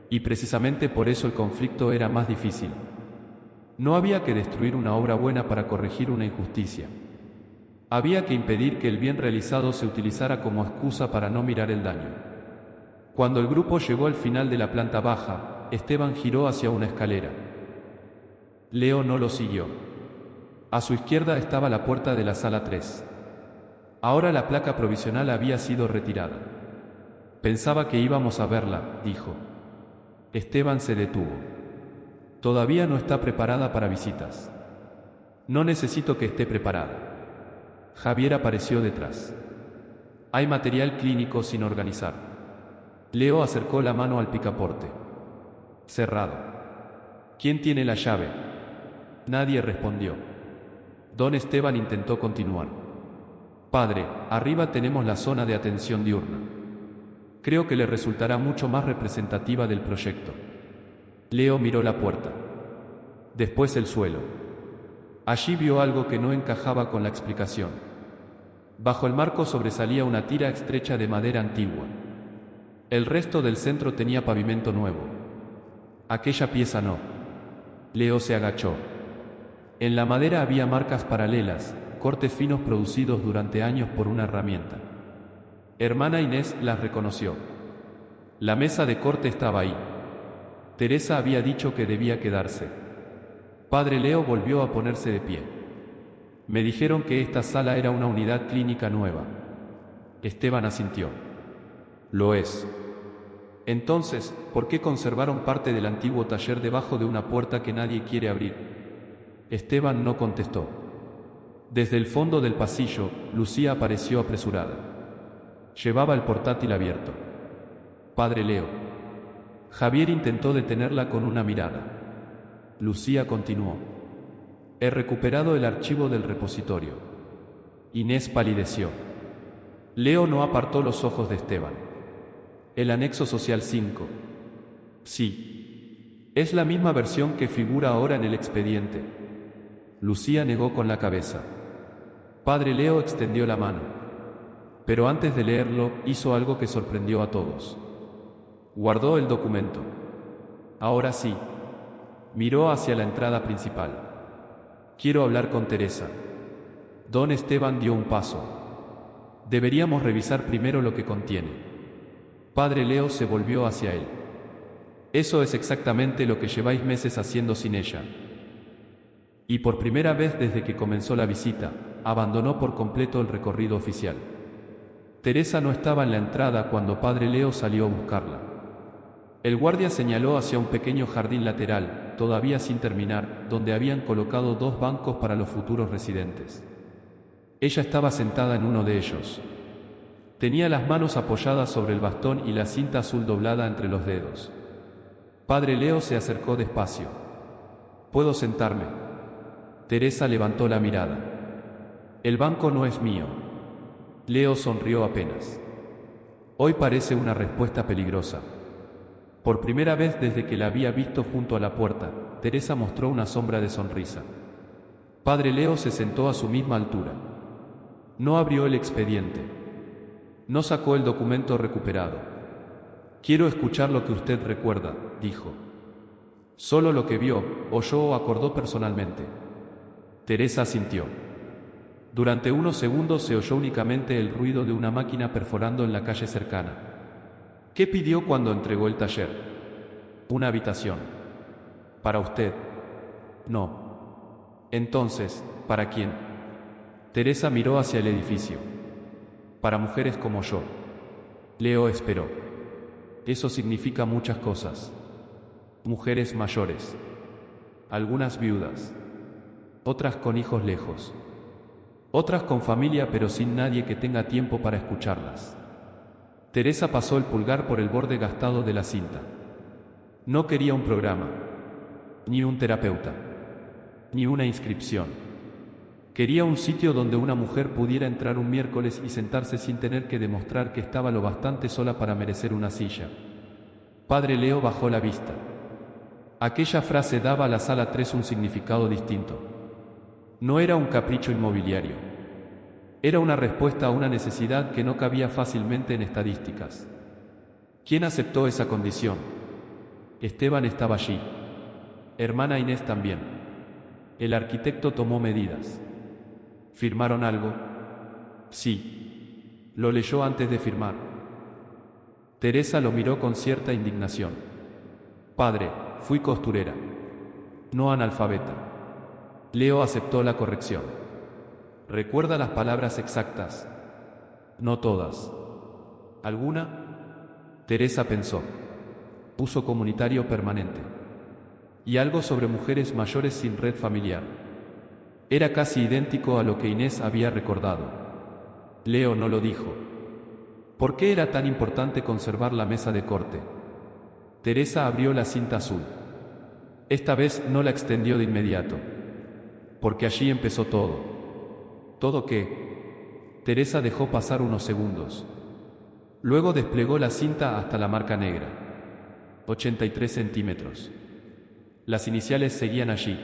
Y precisamente por eso el conflicto era más difícil. No había que destruir una obra buena para corregir una injusticia. Había que impedir que el bien realizado se utilizara como excusa para no mirar el daño. Cuando el grupo llegó al final de la planta baja, Esteban giró hacia una escalera. Leo no lo siguió. A su izquierda estaba la puerta de la sala 3. Ahora la placa provisional había sido retirada. Pensaba que íbamos a verla, dijo. Esteban se detuvo. Todavía no está preparada para visitas. No necesito que esté preparada. Javier apareció detrás. Hay material clínico sin organizar. Leo acercó la mano al picaporte. Cerrado. ¿Quién tiene la llave? Nadie respondió. Don Esteban intentó continuar. Padre, arriba tenemos la zona de atención diurna. Creo que le resultará mucho más representativa del proyecto. Leo miró la puerta. Después el suelo. Allí vio algo que no encajaba con la explicación. Bajo el marco sobresalía una tira estrecha de madera antigua. El resto del centro tenía pavimento nuevo. Aquella pieza no. Leo se agachó. En la madera había marcas paralelas, cortes finos producidos durante años por una herramienta. Hermana Inés las reconoció. La mesa de corte estaba ahí. Teresa había dicho que debía quedarse. Padre Leo volvió a ponerse de pie. Me dijeron que esta sala era una unidad clínica nueva. Esteban asintió. Lo es. Entonces, ¿por qué conservaron parte del antiguo taller debajo de una puerta que nadie quiere abrir? Esteban no contestó. Desde el fondo del pasillo, Lucía apareció apresurada. Llevaba el portátil abierto. Padre Leo. Javier intentó detenerla con una mirada. Lucía continuó. He recuperado el archivo del repositorio. Inés palideció. Leo no apartó los ojos de Esteban. El anexo social 5. Sí. Es la misma versión que figura ahora en el expediente. Lucía negó con la cabeza. Padre Leo extendió la mano. Pero antes de leerlo, hizo algo que sorprendió a todos. Guardó el documento. Ahora sí. Miró hacia la entrada principal. Quiero hablar con Teresa. Don Esteban dio un paso. Deberíamos revisar primero lo que contiene. Padre Leo se volvió hacia él. Eso es exactamente lo que lleváis meses haciendo sin ella. Y por primera vez desde que comenzó la visita, abandonó por completo el recorrido oficial. Teresa no estaba en la entrada cuando Padre Leo salió a buscarla. El guardia señaló hacia un pequeño jardín lateral, todavía sin terminar, donde habían colocado 2 bancos para los futuros residentes. Ella estaba sentada en uno de ellos. Tenía las manos apoyadas sobre el bastón y la cinta azul doblada entre los dedos. Padre Leo se acercó despacio. ¿Puedo sentarme? Teresa levantó la mirada. El banco no es mío. Leo sonrió apenas. Hoy parece una respuesta peligrosa. Por primera vez desde que la había visto junto a la puerta, Teresa mostró una sombra de sonrisa. Padre Leo se sentó a su misma altura. No abrió el expediente. No sacó el documento recuperado. Quiero escuchar lo que usted recuerda, dijo. Solo lo que vio, oyó o acordó personalmente. Teresa asintió. Durante unos segundos se oyó únicamente el ruido de una máquina perforando en la calle cercana. ¿Qué pidió cuando entregó el taller? Una habitación. ¿Para usted? No. Entonces, ¿para quién? Teresa miró hacia el edificio. Para mujeres como yo. Leo esperó. Eso significa muchas cosas. Mujeres mayores. Algunas viudas. Otras con hijos lejos. Otras con familia pero sin nadie que tenga tiempo para escucharlas. Teresa pasó el pulgar por el borde gastado de la cinta. No quería un programa, ni un terapeuta, ni una inscripción. Quería un sitio donde una mujer pudiera entrar un miércoles y sentarse sin tener que demostrar que estaba lo bastante sola para merecer una silla. Padre Leo bajó la vista. Aquella frase daba a la sala 3 un significado distinto. No era un capricho inmobiliario. Era una respuesta a una necesidad que no cabía fácilmente en estadísticas. ¿Quién aceptó esa condición? Esteban estaba allí. Hermana Inés también. El arquitecto tomó medidas. ¿Firmaron algo? Sí. Lo leyó antes de firmar. Teresa lo miró con cierta indignación. Padre, fui costurera. No analfabeta. Leo aceptó la corrección. ¿Recuerda las palabras exactas? No todas. ¿Alguna? Teresa pensó. Uso comunitario permanente. Y algo sobre mujeres mayores sin red familiar. Era casi idéntico a lo que Inés había recordado. Leo no lo dijo. ¿Por qué era tan importante conservar la mesa de corte? Teresa abrió la cinta azul. Esta vez no la extendió de inmediato. Porque allí empezó todo. ¿Todo qué? Teresa dejó pasar unos segundos. Luego desplegó la cinta hasta la marca negra. 83 centímetros. Las iniciales seguían allí.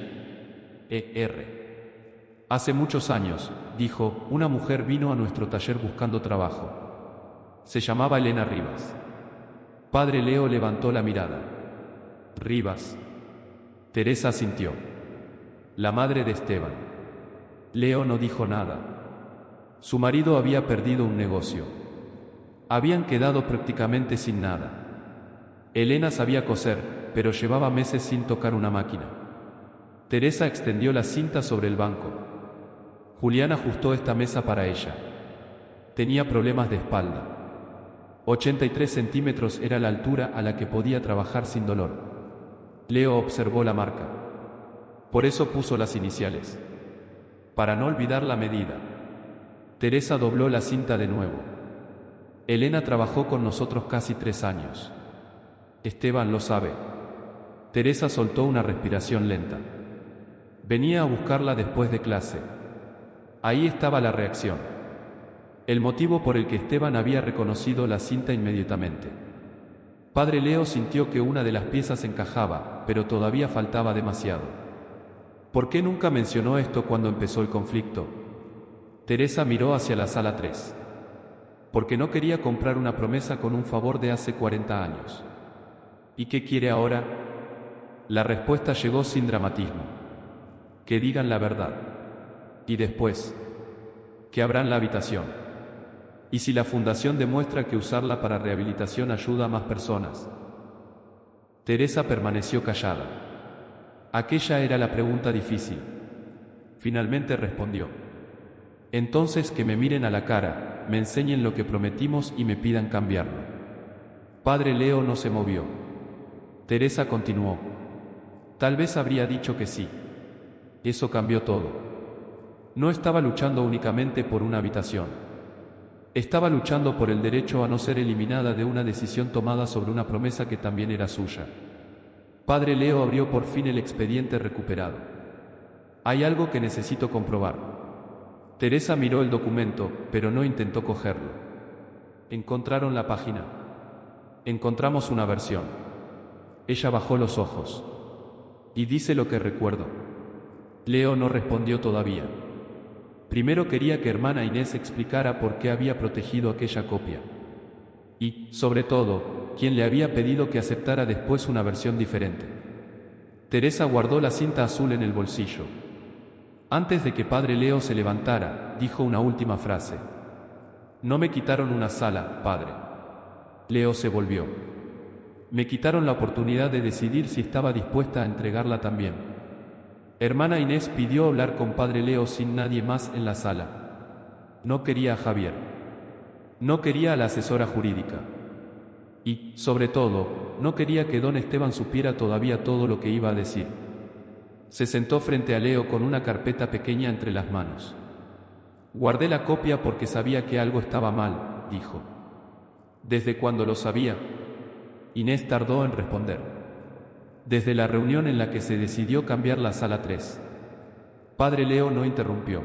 ER. Hace muchos años, dijo, una mujer vino a nuestro taller buscando trabajo. Se llamaba Elena Rivas. Padre Leo levantó la mirada. Rivas. Teresa asintió. La madre de Esteban. Leo no dijo nada. Su marido había perdido un negocio. Habían quedado prácticamente sin nada. Elena sabía coser, pero llevaba meses sin tocar una máquina. Teresa extendió la cinta sobre el banco. Julián ajustó esta mesa para ella. Tenía problemas de espalda. 83 centímetros era la altura a la que podía trabajar sin dolor. Leo observó la marca. Por eso puso las iniciales. Para no olvidar la medida. Teresa dobló la cinta de nuevo. Elena trabajó con nosotros casi 3 años. Esteban lo sabe. Teresa soltó una respiración lenta. Venía a buscarla después de clase. Ahí estaba la reacción. El motivo por el que Esteban había reconocido la cinta inmediatamente. Padre Leo sintió que una de las piezas encajaba, pero todavía faltaba demasiado. ¿Por qué nunca mencionó esto cuando empezó el conflicto? Teresa miró hacia la sala 3. Porque no quería comprar una promesa con un favor de hace 40 años. ¿Y qué quiere ahora? La respuesta llegó sin dramatismo. Que digan la verdad. Y después, que abran la habitación. ¿Y si la fundación demuestra que usarla para rehabilitación ayuda a más personas? Teresa permaneció callada. Aquella era la pregunta difícil. Finalmente respondió. Entonces que me miren a la cara, me enseñen lo que prometimos y me pidan cambiarlo. Padre Leo no se movió. Teresa continuó. Tal vez habría dicho que sí. Eso cambió todo. No estaba luchando únicamente por una habitación. Estaba luchando por el derecho a no ser eliminada de una decisión tomada sobre una promesa que también era suya. Padre Leo abrió por fin el expediente recuperado. Hay algo que necesito comprobar. Teresa miró el documento, pero no intentó cogerlo. ¿Encontraron la página? Encontramos una versión. Ella bajó los ojos. Y dice lo que recuerdo. Leo no respondió todavía. Primero quería que hermana Inés explicara por qué había protegido aquella copia. Y, sobre todo, quién le había pedido que aceptara después una versión diferente. Teresa guardó la cinta azul en el bolsillo. Antes de que Padre Leo se levantara, dijo una última frase. No me quitaron una sala, padre. Leo se volvió. Me quitaron la oportunidad de decidir si estaba dispuesta a entregarla también. Hermana Inés pidió hablar con Padre Leo sin nadie más en la sala. No quería a Javier. No quería a la asesora jurídica. Y, sobre todo, no quería que don Esteban supiera todavía todo lo que iba a decir. Se sentó frente a Leo con una carpeta pequeña entre las manos. Guardé la copia porque sabía que algo estaba mal, dijo. ¿Desde cuándo lo sabía? Inés tardó en responder. Desde la reunión en la que se decidió cambiar la sala 3. Padre Leo no interrumpió.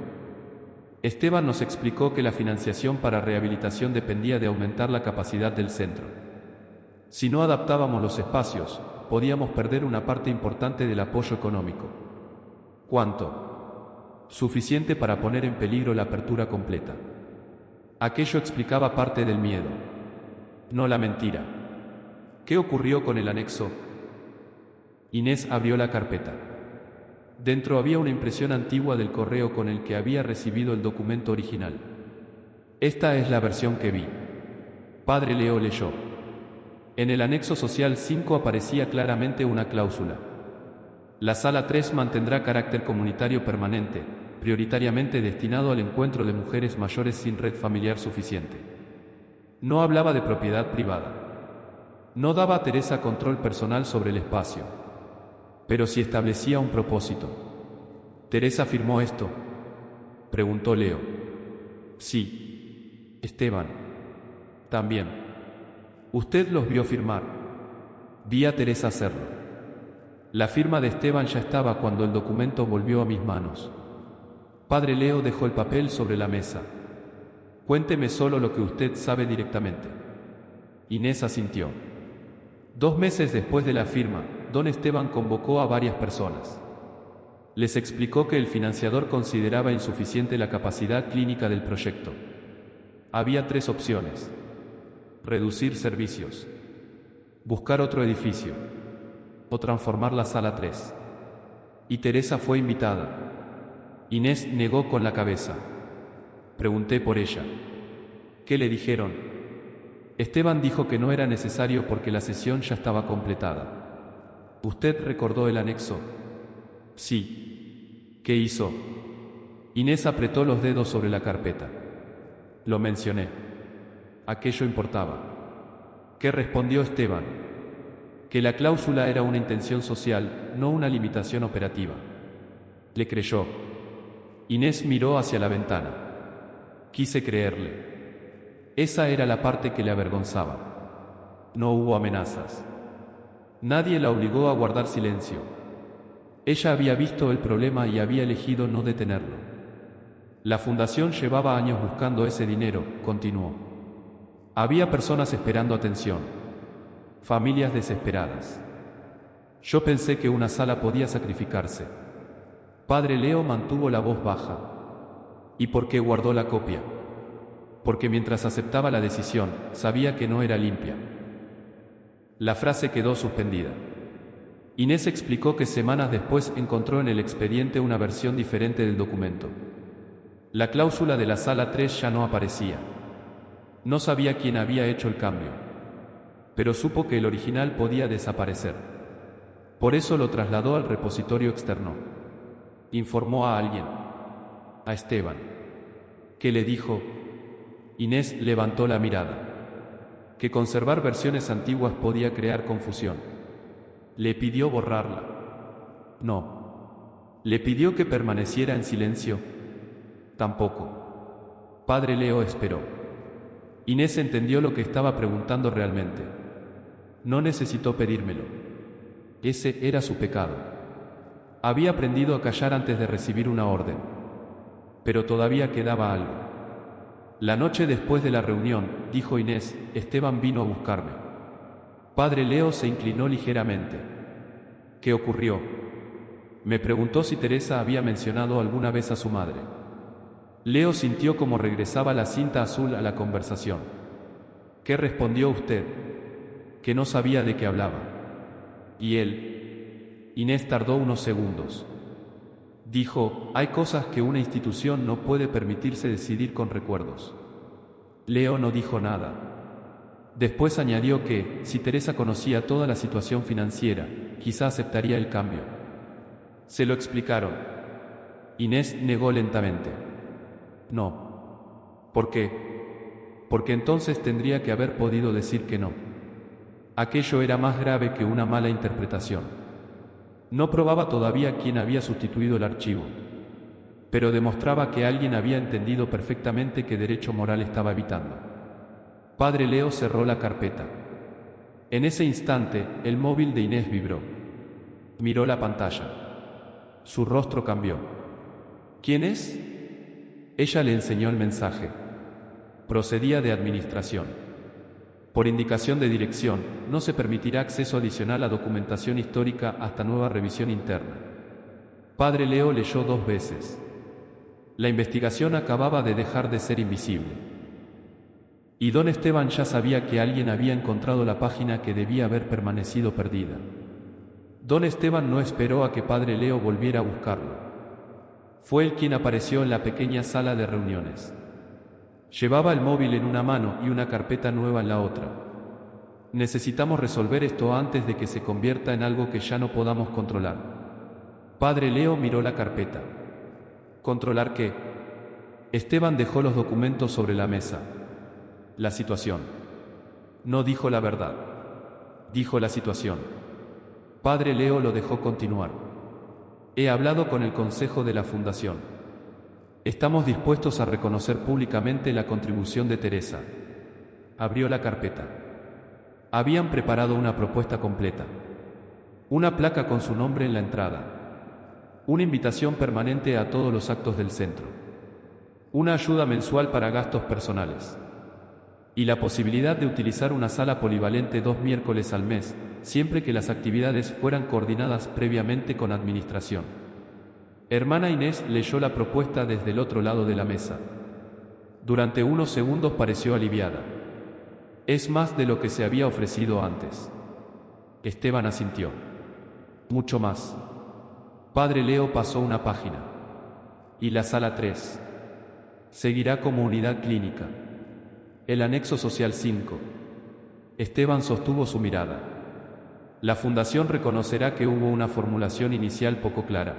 Esteban nos explicó que la financiación para rehabilitación dependía de aumentar la capacidad del centro. Si no adaptábamos los espacios, podíamos perder una parte importante del apoyo económico. ¿Cuánto? Suficiente para poner en peligro la apertura completa. Aquello explicaba parte del miedo, no la mentira. ¿Qué ocurrió con el anexo? Inés abrió la carpeta. Dentro había una impresión antigua del correo con el que había recibido el documento original. Esta es la versión que vi. Padre Leo leyó. En el anexo social 5 aparecía claramente una cláusula. La sala 3 mantendrá carácter comunitario permanente, prioritariamente destinado al encuentro de mujeres mayores sin red familiar suficiente. No hablaba de propiedad privada. No daba a Teresa control personal sobre el espacio. Pero sí establecía un propósito. ¿Teresa firmó esto?, preguntó Leo. Sí. Esteban. También. Usted los vio firmar. Vi a Teresa hacerlo. La firma de Esteban ya estaba cuando el documento volvió a mis manos. Padre Leo dejó el papel sobre la mesa. Cuénteme solo lo que usted sabe directamente. Inés asintió. 2 meses después de la firma, don Esteban convocó a varias personas. Les explicó que el financiador consideraba insuficiente la capacidad clínica del proyecto. Había 3 opciones. Reducir servicios, buscar otro edificio o transformar la sala 3. Y Teresa fue invitada. Inés negó con la cabeza. Pregunté por ella. ¿Qué le dijeron? Esteban dijo que no era necesario porque la sesión ya estaba completada. ¿Usted recordó el anexo? Sí. ¿Qué hizo? Inés apretó los dedos sobre la carpeta. Lo mencioné. Aquello importaba. ¿Qué respondió Esteban? Que la cláusula era una intención social, no una limitación operativa. Le creyó. Inés miró hacia la ventana. Quise creerle. Esa era la parte que le avergonzaba. No hubo amenazas. Nadie la obligó a guardar silencio. Ella había visto el problema y había elegido no detenerlo. La fundación llevaba años buscando ese dinero, continuó. Había personas esperando atención. Familias desesperadas. Yo pensé que una sala podía sacrificarse. Padre Leo mantuvo la voz baja. ¿Y por qué guardó la copia? Porque mientras aceptaba la decisión, sabía que no era limpia. La frase quedó suspendida. Inés explicó que semanas después encontró en el expediente una versión diferente del documento. La cláusula de la sala 3 ya no aparecía. No sabía quién había hecho el cambio, pero supo que el original podía desaparecer. Por eso lo trasladó al repositorio externo. Informó a alguien, a Esteban, que le dijo. Inés levantó la mirada. Que conservar versiones antiguas podía crear confusión. Le pidió borrarla. No. Le pidió que permaneciera en silencio. Tampoco. Padre Leo esperó. Inés entendió lo que estaba preguntando realmente. No necesitó pedírmelo. Ese era su pecado. Había aprendido a callar antes de recibir una orden. Pero todavía quedaba algo. La noche después de la reunión, dijo Inés, Esteban vino a buscarme. Padre Leo se inclinó ligeramente. ¿Qué ocurrió? Me preguntó si Teresa había mencionado alguna vez a su madre. Leo sintió como regresaba la cinta azul a la conversación. ¿Qué respondió usted? Que no sabía de qué hablaba. ¿Y él? Inés tardó unos segundos. Dijo, hay cosas que una institución no puede permitirse decidir con recuerdos. Leo no dijo nada. Después añadió que, si Teresa conocía toda la situación financiera, quizá aceptaría el cambio. Se lo explicaron. Inés negó lentamente. No. ¿Por qué? Porque entonces tendría que haber podido decir que no. Aquello era más grave que una mala interpretación. No probaba todavía quién había sustituido el archivo, pero demostraba que alguien había entendido perfectamente qué derecho moral estaba evitando. Padre Leo cerró la carpeta. En ese instante, el móvil de Inés vibró. Miró la pantalla. Su rostro cambió. ¿Quién es? Ella le enseñó el mensaje. Procedía de administración. Por indicación de dirección, no se permitirá acceso adicional a documentación histórica hasta nueva revisión interna. Padre Leo leyó 2 veces. La investigación acababa de dejar de ser invisible. Y don Esteban ya sabía que alguien había encontrado la página que debía haber permanecido perdida. Don Esteban no esperó a que Padre Leo volviera a buscarlo. Fue él quien apareció en la pequeña sala de reuniones. Llevaba el móvil en una mano y una carpeta nueva en la otra. Necesitamos resolver esto antes de que se convierta en algo que ya no podamos controlar. Padre Leo miró la carpeta. ¿Controlar qué? Esteban dejó los documentos sobre la mesa. La situación. No dijo la verdad. Dijo la situación. Padre Leo lo dejó continuar. He hablado con el Consejo de la Fundación. Estamos dispuestos a reconocer públicamente la contribución de Teresa. Abrió la carpeta. Habían preparado una propuesta completa. Una placa con su nombre en la entrada. Una invitación permanente a todos los actos del centro. Una ayuda mensual para gastos personales. Y la posibilidad de utilizar una sala polivalente 2 miércoles al mes, siempre que las actividades fueran coordinadas previamente con administración. Hermana Inés leyó la propuesta desde el otro lado de la mesa. Durante unos segundos pareció aliviada. Es más de lo que se había ofrecido antes. Esteban asintió. Mucho más. Padre Leo pasó una página. Y la sala 3. Seguirá como unidad clínica. El anexo social 5. Esteban sostuvo su mirada. La fundación reconocerá que hubo una formulación inicial poco clara.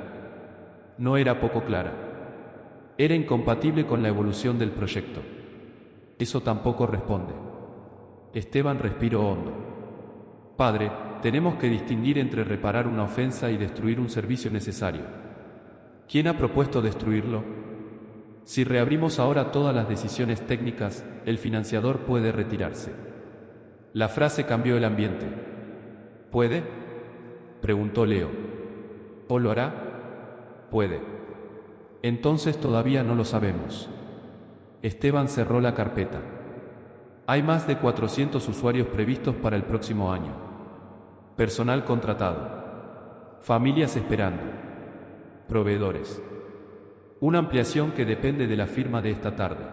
No era poco clara. Era incompatible con la evolución del proyecto. Eso tampoco responde. Esteban respiró hondo. Padre, tenemos que distinguir entre reparar una ofensa y destruir un servicio necesario. ¿Quién ha propuesto destruirlo? Si reabrimos ahora todas las decisiones técnicas, el financiador puede retirarse. La frase cambió el ambiente. ¿Puede? Preguntó Leo. ¿O lo hará? Puede. Entonces todavía no lo sabemos. Esteban cerró la carpeta. Hay más de 400 usuarios previstos para el próximo año. Personal contratado. Familias esperando. Proveedores. Una ampliación que depende de la firma de esta tarde.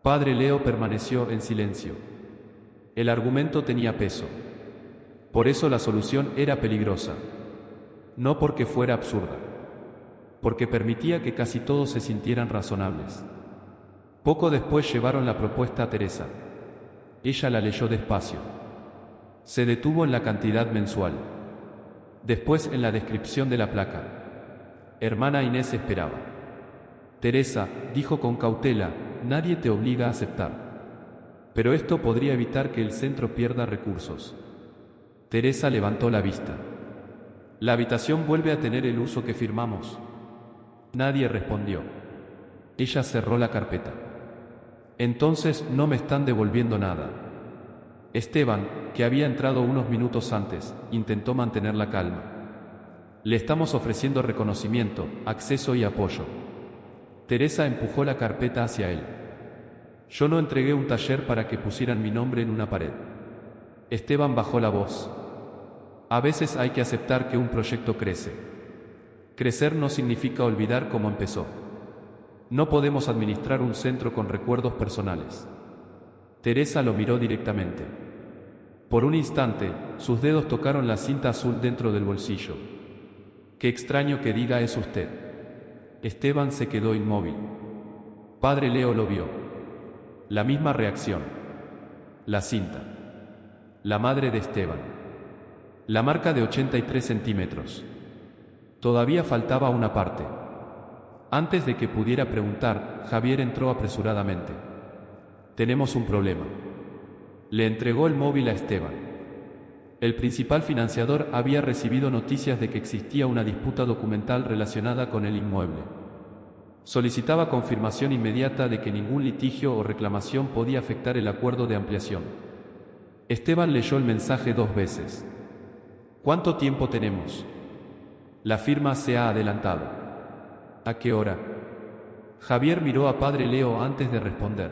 Padre Leo permaneció en silencio. El argumento tenía peso. Por eso la solución era peligrosa. No porque fuera absurda. Porque permitía que casi todos se sintieran razonables. Poco después llevaron la propuesta a Teresa. Ella la leyó despacio. Se detuvo en la cantidad mensual. Después en la descripción de la placa. Hermana Inés esperaba. Teresa, dijo con cautela, nadie te obliga a aceptar. Pero esto podría evitar que el centro pierda recursos. Teresa levantó la vista. La habitación vuelve a tener el uso que firmamos. Nadie respondió. Ella cerró la carpeta. Entonces no me están devolviendo nada. Esteban, que había entrado unos minutos antes, intentó mantener la calma. Le estamos ofreciendo reconocimiento, acceso y apoyo. Teresa empujó la carpeta hacia él. Yo no entregué un taller para que pusieran mi nombre en una pared. Esteban bajó la voz. A veces hay que aceptar que un proyecto crece. Crecer no significa olvidar cómo empezó. No podemos administrar un centro con recuerdos personales. Teresa lo miró directamente. Por un instante, sus dedos tocaron la cinta azul dentro del bolsillo. Qué extraño que diga eso usted. Esteban se quedó inmóvil. Padre Leo lo vio. La misma reacción. La cinta. La madre de Esteban. La marca de 83 centímetros. Todavía faltaba una parte. Antes de que pudiera preguntar, Javier entró apresuradamente. Tenemos un problema. Le entregó el móvil a Esteban. El principal financiador había recibido noticias de que existía una disputa documental relacionada con el inmueble. Solicitaba confirmación inmediata de que ningún litigio o reclamación podía afectar el acuerdo de ampliación. Esteban leyó el mensaje 2 veces. ¿Cuánto tiempo tenemos? La firma se ha adelantado. ¿A qué hora? Javier miró a Padre Leo antes de responder.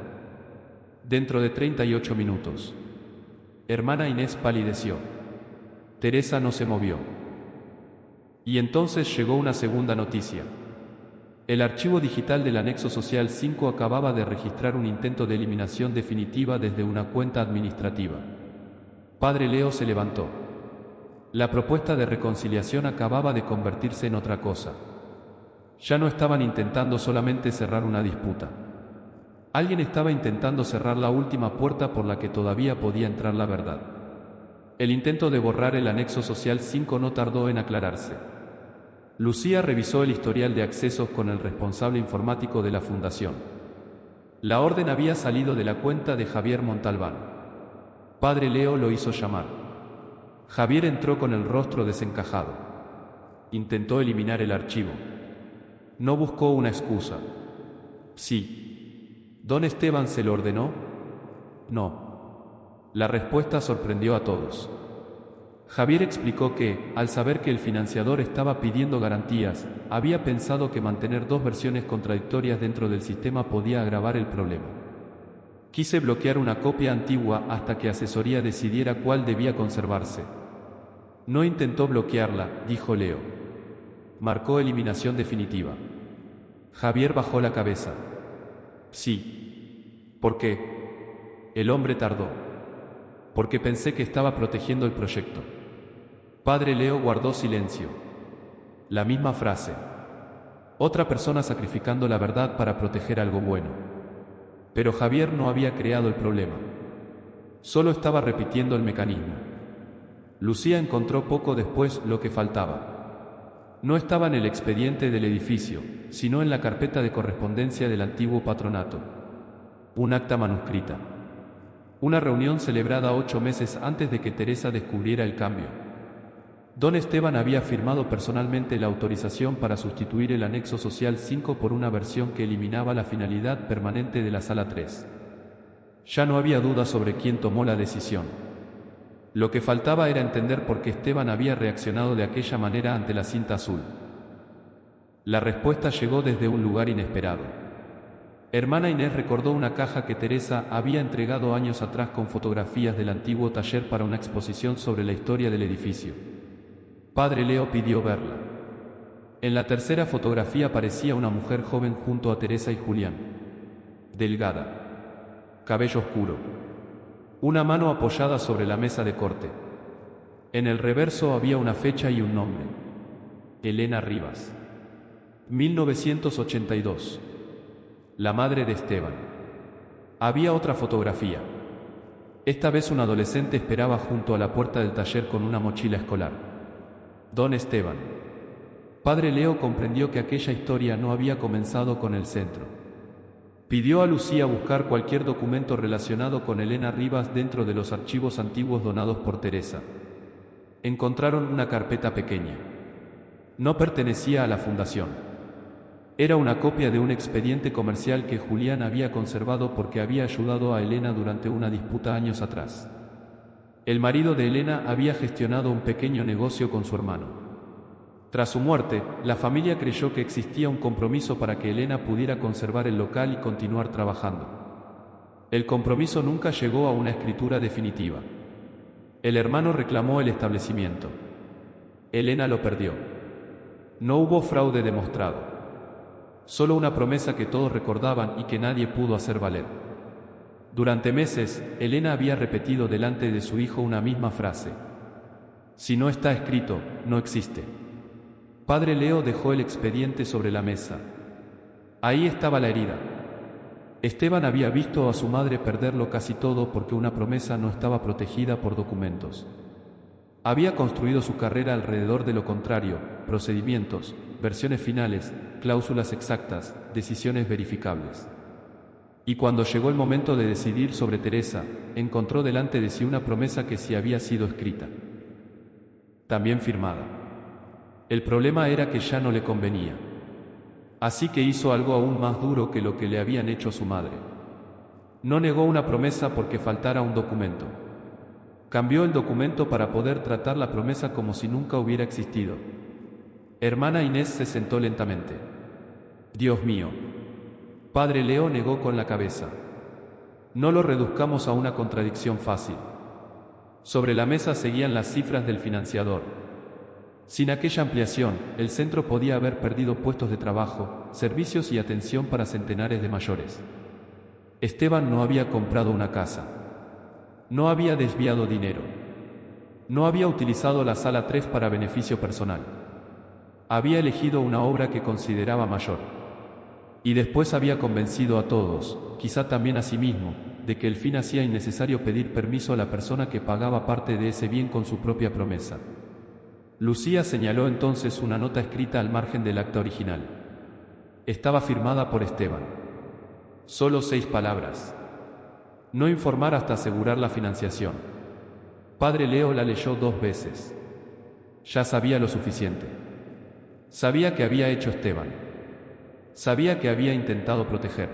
Dentro de 38 minutos. Hermana Inés palideció. Teresa no se movió. Y entonces llegó una segunda noticia. El archivo digital del anexo social 5 acababa de registrar un intento de eliminación definitiva desde una cuenta administrativa. Padre Leo se levantó. La propuesta de reconciliación acababa de convertirse en otra cosa. Ya no estaban intentando solamente cerrar una disputa. Alguien estaba intentando cerrar la última puerta por la que todavía podía entrar la verdad. El intento de borrar el anexo social 5 no tardó en aclararse. Lucía revisó el historial de accesos con el responsable informático de la fundación. La orden había salido de la cuenta de Javier Montalbán. Padre Leo lo hizo llamar. Javier entró con el rostro desencajado. Intentó eliminar el archivo. No buscó una excusa. Sí. ¿Don Esteban se lo ordenó? No. La respuesta sorprendió a todos. Javier explicó que, al saber que el financiador estaba pidiendo garantías, había pensado que mantener 2 versiones contradictorias dentro del sistema podía agravar el problema. Quise bloquear una copia antigua hasta que asesoría decidiera cuál debía conservarse. No intentó bloquearla, dijo Leo. Marcó eliminación definitiva. Javier bajó la cabeza. Sí. ¿Por qué? El hombre tardó. Porque pensé que estaba protegiendo el proyecto. Padre Leo guardó silencio. La misma frase. Otra persona sacrificando la verdad para proteger algo bueno. Pero Javier no había creado el problema. Solo estaba repitiendo el mecanismo. Lucía encontró poco después lo que faltaba. No estaba en el expediente del edificio, sino en la carpeta de correspondencia del antiguo patronato. Un acta manuscrita. Una reunión celebrada 8 meses antes de que Teresa descubriera el cambio. Don Esteban había firmado personalmente la autorización para sustituir el anexo social 5 por una versión que eliminaba la finalidad permanente de la sala 3. Ya no había duda sobre quién tomó la decisión. Lo que faltaba era entender por qué Esteban había reaccionado de aquella manera ante la cinta azul. La respuesta llegó desde un lugar inesperado. Hermana Inés recordó una caja que Teresa había entregado años atrás con fotografías del antiguo taller para una exposición sobre la historia del edificio. Padre Leo pidió verla. En la tercera fotografía aparecía una mujer joven junto a Teresa y Julián. Delgada. Cabello oscuro. Una mano apoyada sobre la mesa de corte. En el reverso había una fecha y un nombre: Elena Rivas. 1982. La madre de Esteban. Había otra fotografía. Esta vez un adolescente esperaba junto a la puerta del taller con una mochila escolar. Don Esteban. Padre Leo comprendió que aquella historia no había comenzado con el centro. Pidió a Lucía buscar cualquier documento relacionado con Elena Rivas dentro de los archivos antiguos donados por Teresa. Encontraron una carpeta pequeña. No pertenecía a la fundación. Era una copia de un expediente comercial que Julián había conservado porque había ayudado a Elena durante una disputa años atrás. El marido de Elena había gestionado un pequeño negocio con su hermano. Tras su muerte, la familia creyó que existía un compromiso para que Elena pudiera conservar el local y continuar trabajando. El compromiso nunca llegó a una escritura definitiva. El hermano reclamó el establecimiento. Elena lo perdió. No hubo fraude demostrado. Solo una promesa que todos recordaban y que nadie pudo hacer valer. Durante meses, Elena había repetido delante de su hijo una misma frase: si no está escrito, no existe. Padre Leo dejó el expediente sobre la mesa. Ahí estaba la herida. Esteban había visto a su madre perderlo casi todo porque una promesa no estaba protegida por documentos. Había construido su carrera alrededor de lo contrario: procedimientos, versiones finales, cláusulas exactas, decisiones verificables. Y cuando llegó el momento de decidir sobre Teresa, encontró delante de sí una promesa que sí había sido escrita, también firmada. El problema era que ya no le convenía. Así que hizo algo aún más duro que lo que le habían hecho a su madre. No negó una promesa porque faltara un documento. Cambió el documento para poder tratar la promesa como si nunca hubiera existido. Hermana Inés se sentó lentamente. Dios mío. Padre Leo negó con la cabeza. No lo reduzcamos a una contradicción fácil. Sobre la mesa seguían las cifras del financiador. Sin aquella ampliación, el centro podía haber perdido puestos de trabajo, servicios y atención para centenares de mayores. Esteban no había comprado una casa. No había desviado dinero. No había utilizado la sala 3 para beneficio personal. Había elegido una obra que consideraba mayor. Y después había convencido a todos, quizá también a sí mismo, de que el fin hacía innecesario pedir permiso a la persona que pagaba parte de ese bien con su propia promesa. Lucía señaló entonces una nota escrita al margen del acta original. Estaba firmada por Esteban. Solo 6 palabras. No informar hasta asegurar la financiación. Padre Leo la leyó 2 veces. Ya sabía lo suficiente. Sabía que había hecho Esteban. Sabía que había intentado proteger.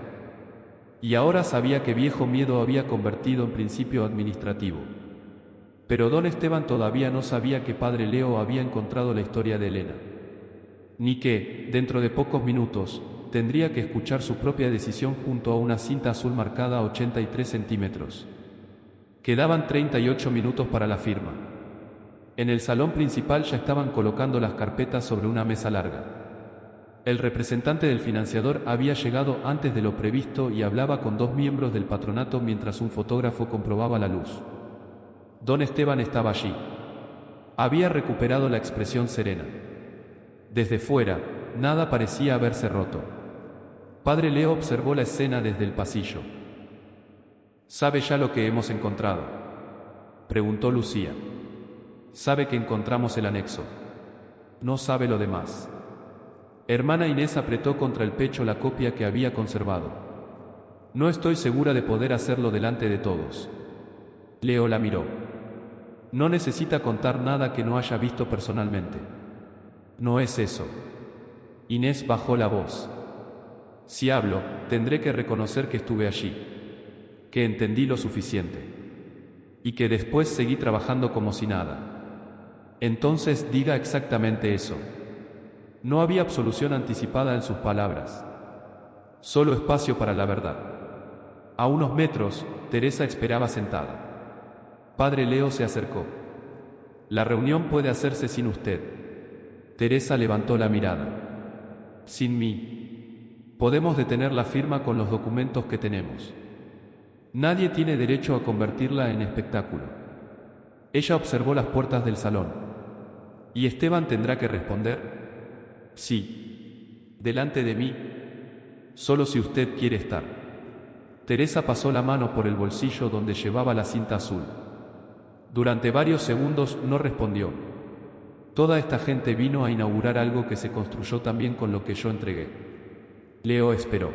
Y ahora sabía que viejo miedo había convertido en principio administrativo. Pero don Esteban todavía no sabía que Padre Leo había encontrado la historia de Elena. Ni que, dentro de pocos minutos, tendría que escuchar su propia decisión junto a una cinta azul marcada a 83 centímetros. Quedaban 38 minutos para la firma. En el salón principal ya estaban colocando las carpetas sobre una mesa larga. El representante del financiador había llegado antes de lo previsto y hablaba con 2 miembros del patronato mientras un fotógrafo comprobaba la luz. Don Esteban estaba allí. Había recuperado la expresión serena. Desde fuera, nada parecía haberse roto. Padre Leo observó la escena desde el pasillo. ¿Sabe ya lo que hemos encontrado?, preguntó Lucía. Sabe que encontramos el anexo. No sabe lo demás. Hermana Inés apretó contra el pecho la copia que había conservado. No estoy segura de poder hacerlo delante de todos. Leo la miró. No necesita contar nada que no haya visto personalmente. No es eso. Inés bajó la voz. Si hablo, tendré que reconocer que estuve allí, que entendí lo suficiente, y que después seguí trabajando como si nada. Entonces diga exactamente eso. No había absolución anticipada en sus palabras. Solo espacio para la verdad. A unos metros, Teresa esperaba sentada. Padre Leo se acercó. La reunión puede hacerse sin usted. Teresa levantó la mirada. Sin mí. Podemos detener la firma con los documentos que tenemos. Nadie tiene derecho a convertirla en espectáculo. Ella observó las puertas del salón. ¿Y Esteban tendrá que responder? Sí. Delante de mí. Solo si usted quiere estar. Teresa pasó la mano por el bolsillo donde llevaba la cinta azul. Durante varios segundos no respondió. Toda esta gente vino a inaugurar algo que se construyó también con lo que yo entregué. Leo esperó.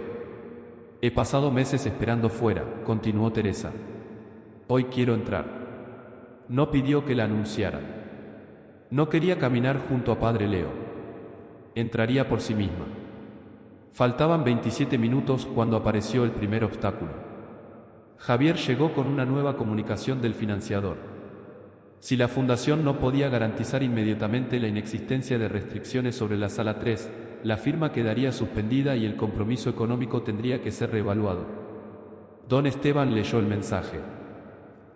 He pasado meses esperando fuera, continuó Teresa. Hoy quiero entrar. No pidió que la anunciaran. No quería caminar junto a Padre Leo. Entraría por sí misma. Faltaban 27 minutos cuando apareció el primer obstáculo. Javier llegó con una nueva comunicación del financiador. Si la fundación no podía garantizar inmediatamente la inexistencia de restricciones sobre la Sala 3, la firma quedaría suspendida y el compromiso económico tendría que ser reevaluado. Don Esteban leyó el mensaje.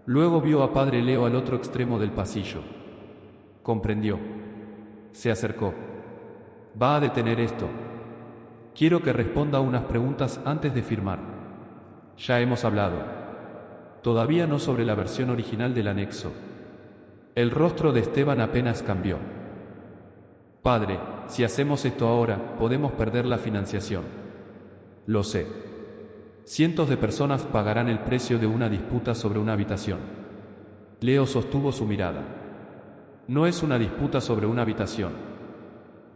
Luego vio a Padre Leo al otro extremo del pasillo. Comprendió. Se acercó. ¿Va a detener esto? Quiero que responda unas preguntas antes de firmar. Ya hemos hablado. Todavía no sobre la versión original del anexo. El rostro de Esteban apenas cambió. Padre, si hacemos esto ahora, podemos perder la financiación. Lo sé. Cientos de personas pagarán el precio de una disputa sobre una habitación. Leo sostuvo su mirada. No es una disputa sobre una habitación.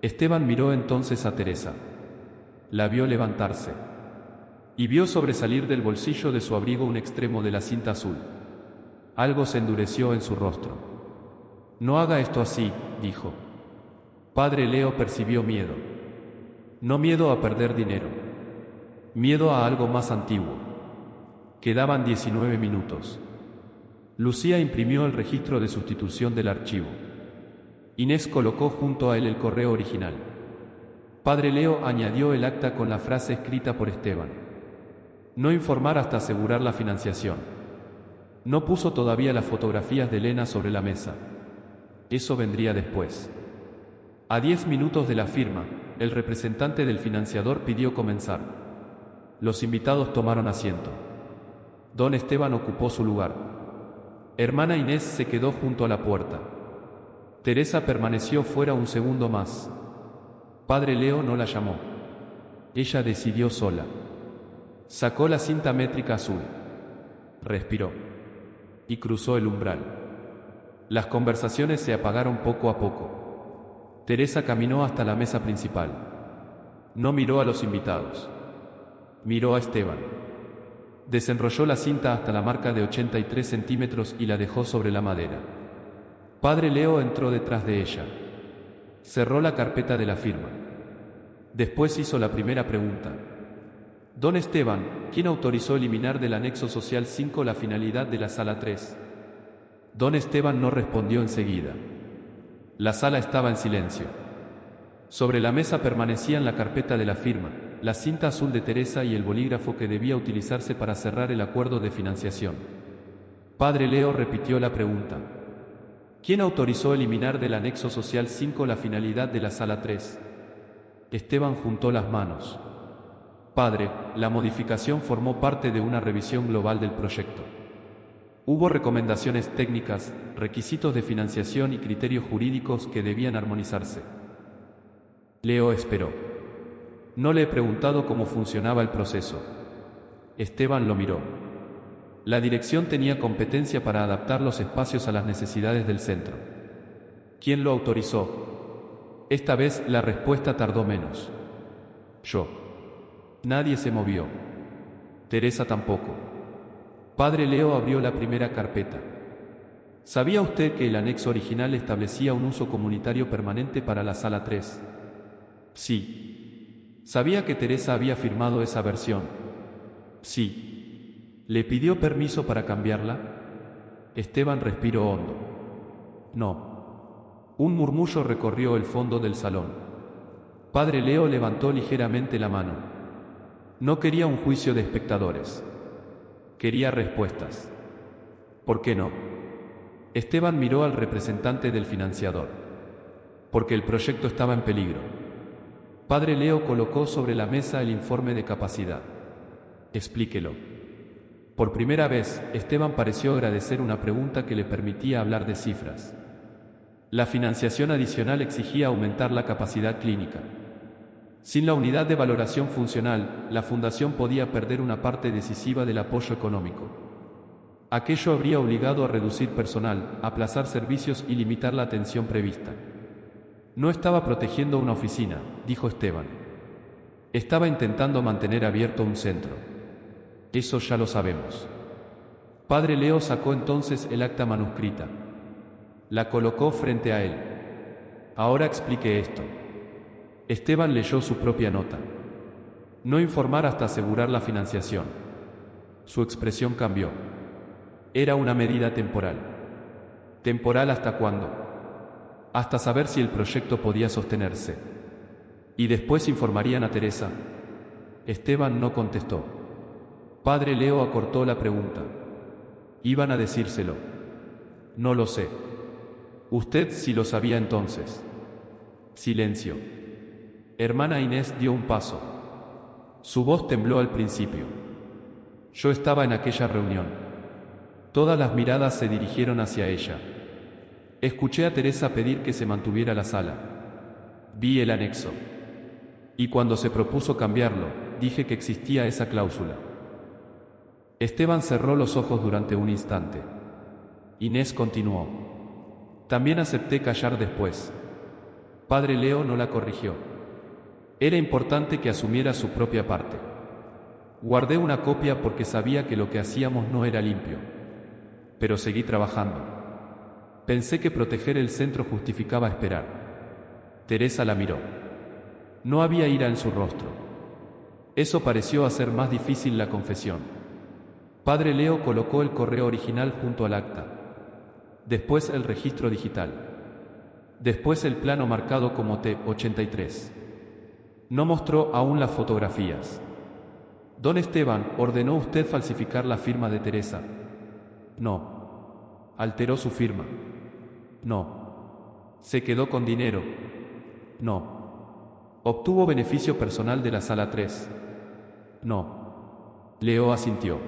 Esteban miró entonces a Teresa. La vio levantarse. Y vio sobresalir del bolsillo de su abrigo un extremo de la cinta azul. Algo se endureció en su rostro. No haga esto así, dijo. Padre Leo percibió miedo. No miedo a perder dinero. Miedo a algo más antiguo. Quedaban 19 minutos. Lucía imprimió el registro de sustitución del archivo. Inés colocó junto a él el correo original. Padre Leo añadió el acta con la frase escrita por Esteban. No informar hasta asegurar la financiación. No puso todavía las fotografías de Elena sobre la mesa. Eso vendría después. A 10 minutos de la firma, el representante del financiador pidió comenzar. Los invitados tomaron asiento. Don Esteban ocupó su lugar. Hermana Inés se quedó junto a la puerta. Teresa permaneció fuera un segundo más. Padre Leo no la llamó. Ella decidió sola. Sacó la cinta métrica azul. Respiró. Y cruzó el umbral. Las conversaciones se apagaron poco a poco. Teresa caminó hasta la mesa principal. No miró a los invitados. Miró a Esteban. Desenrolló la cinta hasta la marca de 83 centímetros y la dejó sobre la madera. Padre Leo entró detrás de ella. Cerró la carpeta de la firma. Después hizo la primera pregunta. Don Esteban, ¿quién autorizó eliminar del anexo social 5 la finalidad de la Sala 3? Don Esteban no respondió enseguida. La sala estaba en silencio. Sobre la mesa permanecían la carpeta de la firma, la cinta azul de Teresa y el bolígrafo que debía utilizarse para cerrar el acuerdo de financiación. Padre Leo repitió la pregunta. ¿Quién autorizó eliminar del anexo social 5 la finalidad de la Sala 3? Esteban juntó las manos. Padre, la modificación formó parte de una revisión global del proyecto. Hubo recomendaciones técnicas, requisitos de financiación y criterios jurídicos que debían armonizarse. Leo esperó. No le he preguntado cómo funcionaba el proceso. Esteban lo miró. La dirección tenía competencia para adaptar los espacios a las necesidades del centro. ¿Quién lo autorizó? Esta vez la respuesta tardó menos. Yo. Nadie se movió. Teresa tampoco. Padre Leo abrió la primera carpeta. ¿Sabía usted que el anexo original establecía un uso comunitario permanente para la Sala 3? Sí. ¿Sabía que Teresa había firmado esa versión? Sí. ¿Le pidió permiso para cambiarla? Esteban respiró hondo. No. Un murmullo recorrió el fondo del salón. Padre Leo levantó ligeramente la mano. No quería un juicio de espectadores. Quería respuestas. ¿Por qué no? Esteban miró al representante del financiador. Porque el proyecto estaba en peligro. Padre Leo colocó sobre la mesa el informe de capacidad. Explíquelo. Por primera vez, Esteban pareció agradecer una pregunta que le permitía hablar de cifras. La financiación adicional exigía aumentar la capacidad clínica. Sin la unidad de valoración funcional, la fundación podía perder una parte decisiva del apoyo económico. Aquello habría obligado a reducir personal, aplazar servicios y limitar la atención prevista. No estaba protegiendo una oficina, dijo Esteban. Estaba intentando mantener abierto un centro. Eso ya lo sabemos. Padre Leo sacó entonces el acta manuscrita. La colocó frente a él. Ahora explique esto. Esteban leyó su propia nota. No informar hasta asegurar la financiación. Su expresión cambió. Era una medida temporal. ¿Temporal hasta cuándo? Hasta saber si el proyecto podía sostenerse. Y después informarían a Teresa. Esteban no contestó. Padre Leo acortó la pregunta. ¿Iban a decírselo? No lo sé. Usted sí lo sabía entonces. Silencio. Hermana Inés dio un paso. Su voz tembló al principio. Yo estaba en aquella reunión. Todas las miradas se dirigieron hacia ella. Escuché a Teresa pedir que se mantuviera la sala. Vi el anexo. Y cuando se propuso cambiarlo, dije que existía esa cláusula. Esteban cerró los ojos durante un instante. Inés continuó. También acepté callar después. Padre Leo no la corrigió. Era importante que asumiera su propia parte. Guardé una copia porque sabía que lo que hacíamos no era limpio. Pero seguí trabajando. Pensé que proteger el centro justificaba esperar. Teresa la miró. No había ira en su rostro. Eso pareció hacer más difícil la confesión. Padre Leo colocó el correo original junto al acta. Después el registro digital. Después el plano marcado como T83. No mostró aún las fotografías. Don Esteban, ¿ordenó usted falsificar la firma de Teresa? No. ¿Alteró su firma? No. ¿Se quedó con dinero? No. ¿Obtuvo beneficio personal de la sala 3? No. Leo asintió.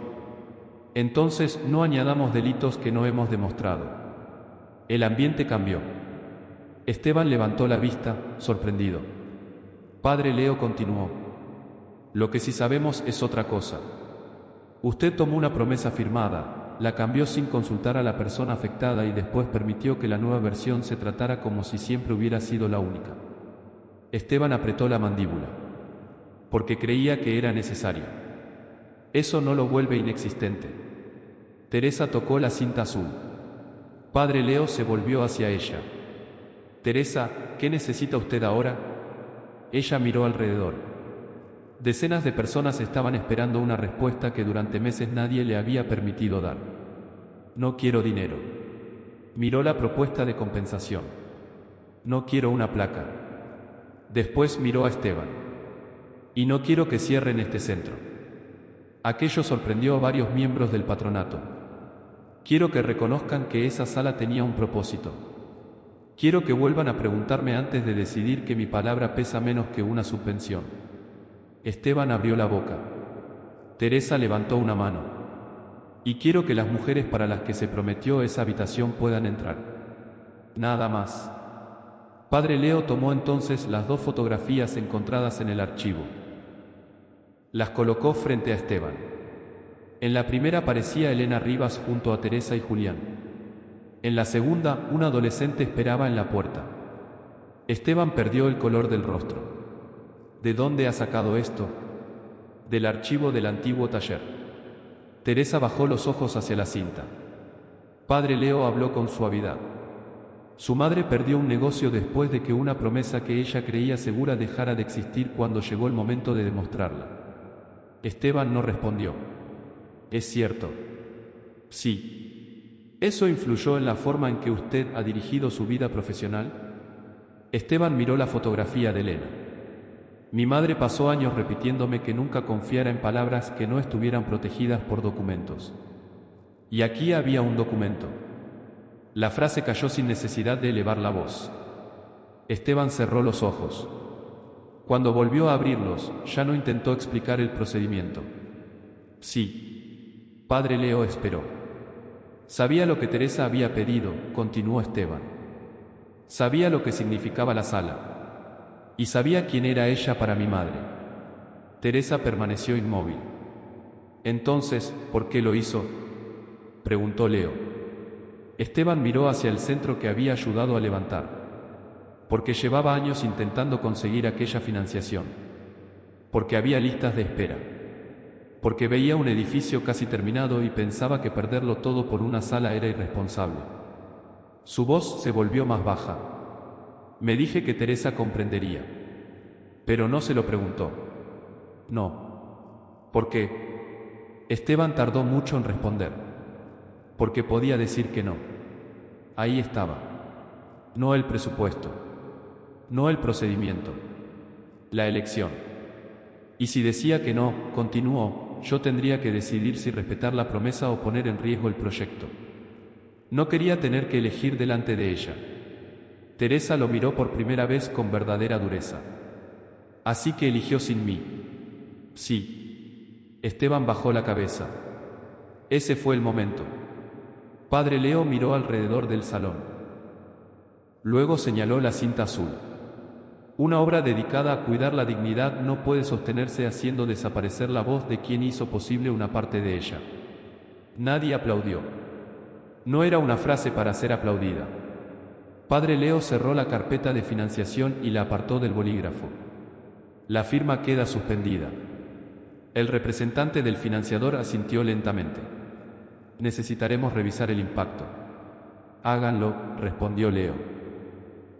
Entonces no añadamos delitos que no hemos demostrado. El ambiente cambió. Esteban levantó la vista, sorprendido. Padre Leo continuó. Lo que sí sabemos es otra cosa. Usted tomó una promesa firmada, la cambió sin consultar a la persona afectada y después permitió que la nueva versión se tratara como si siempre hubiera sido la única. Esteban apretó la mandíbula. Porque creía que era necesario. Eso no lo vuelve inexistente. Teresa tocó la cinta azul. Padre Leo se volvió hacia ella. Teresa, ¿qué necesita usted ahora? Ella miró alrededor. Decenas de personas estaban esperando una respuesta que durante meses nadie le había permitido dar. No quiero dinero. Miró la propuesta de compensación. No quiero una placa. Después miró a Esteban. Y no quiero que cierren este centro. Aquello sorprendió a varios miembros del patronato. Quiero que reconozcan que esa sala tenía un propósito. Quiero que vuelvan a preguntarme antes de decidir que mi palabra pesa menos que una subvención. Esteban abrió la boca. Teresa levantó una mano. Y quiero que las mujeres para las que se prometió esa habitación puedan entrar. Nada más. Padre Leo tomó entonces las dos fotografías encontradas en el archivo. Las colocó frente a Esteban. En la primera aparecía Elena Rivas junto a Teresa y Julián. En la segunda, un adolescente esperaba en la puerta. Esteban perdió el color del rostro. ¿De dónde ha sacado esto? Del archivo del antiguo taller. Teresa bajó los ojos hacia la cinta. Padre Leo habló con suavidad. Su madre perdió un negocio después de que una promesa que ella creía segura dejara de existir cuando llegó el momento de demostrarla. Esteban no respondió. ¿Es cierto? Sí. ¿Eso influyó en la forma en que usted ha dirigido su vida profesional? Esteban miró la fotografía de Elena. Mi madre pasó años repitiéndome que nunca confiara en palabras que no estuvieran protegidas por documentos. Y aquí había un documento. La frase cayó sin necesidad de elevar la voz. Esteban cerró los ojos. Cuando volvió a abrirlos, ya no intentó explicar el procedimiento. Sí. Padre Leo esperó. Sabía lo que Teresa había pedido, continuó Esteban. Sabía lo que significaba la sala. Y sabía quién era ella para mi madre. Teresa permaneció inmóvil. Entonces, ¿por qué lo hizo?, preguntó Leo. Esteban miró hacia el centro que había ayudado a levantar. Porque llevaba años intentando conseguir aquella financiación. Porque había listas de espera. Porque veía un edificio casi terminado y pensaba que perderlo todo por una sala era irresponsable. Su voz se volvió más baja. Me dije que Teresa comprendería. Pero no se lo preguntó. No. ¿Por qué? Esteban tardó mucho en responder. Porque podía decir que no. Ahí estaba. No el presupuesto. No el procedimiento. La elección. Y si decía que no, continuó, yo tendría que decidir si respetar la promesa o poner en riesgo el proyecto. No quería tener que elegir delante de ella. Teresa lo miró por primera vez con verdadera dureza. Así que eligió sin mí. Sí. Esteban bajó la cabeza. Ese fue el momento. Padre Leo miró alrededor del salón. Luego señaló la cinta azul. Una obra dedicada a cuidar la dignidad no puede sostenerse haciendo desaparecer la voz de quien hizo posible una parte de ella. Nadie aplaudió. No era una frase para ser aplaudida. Padre Leo cerró la carpeta de financiación y la apartó del bolígrafo. La firma queda suspendida. El representante del financiador asintió lentamente. Necesitaremos revisar el impacto. Háganlo, respondió Leo.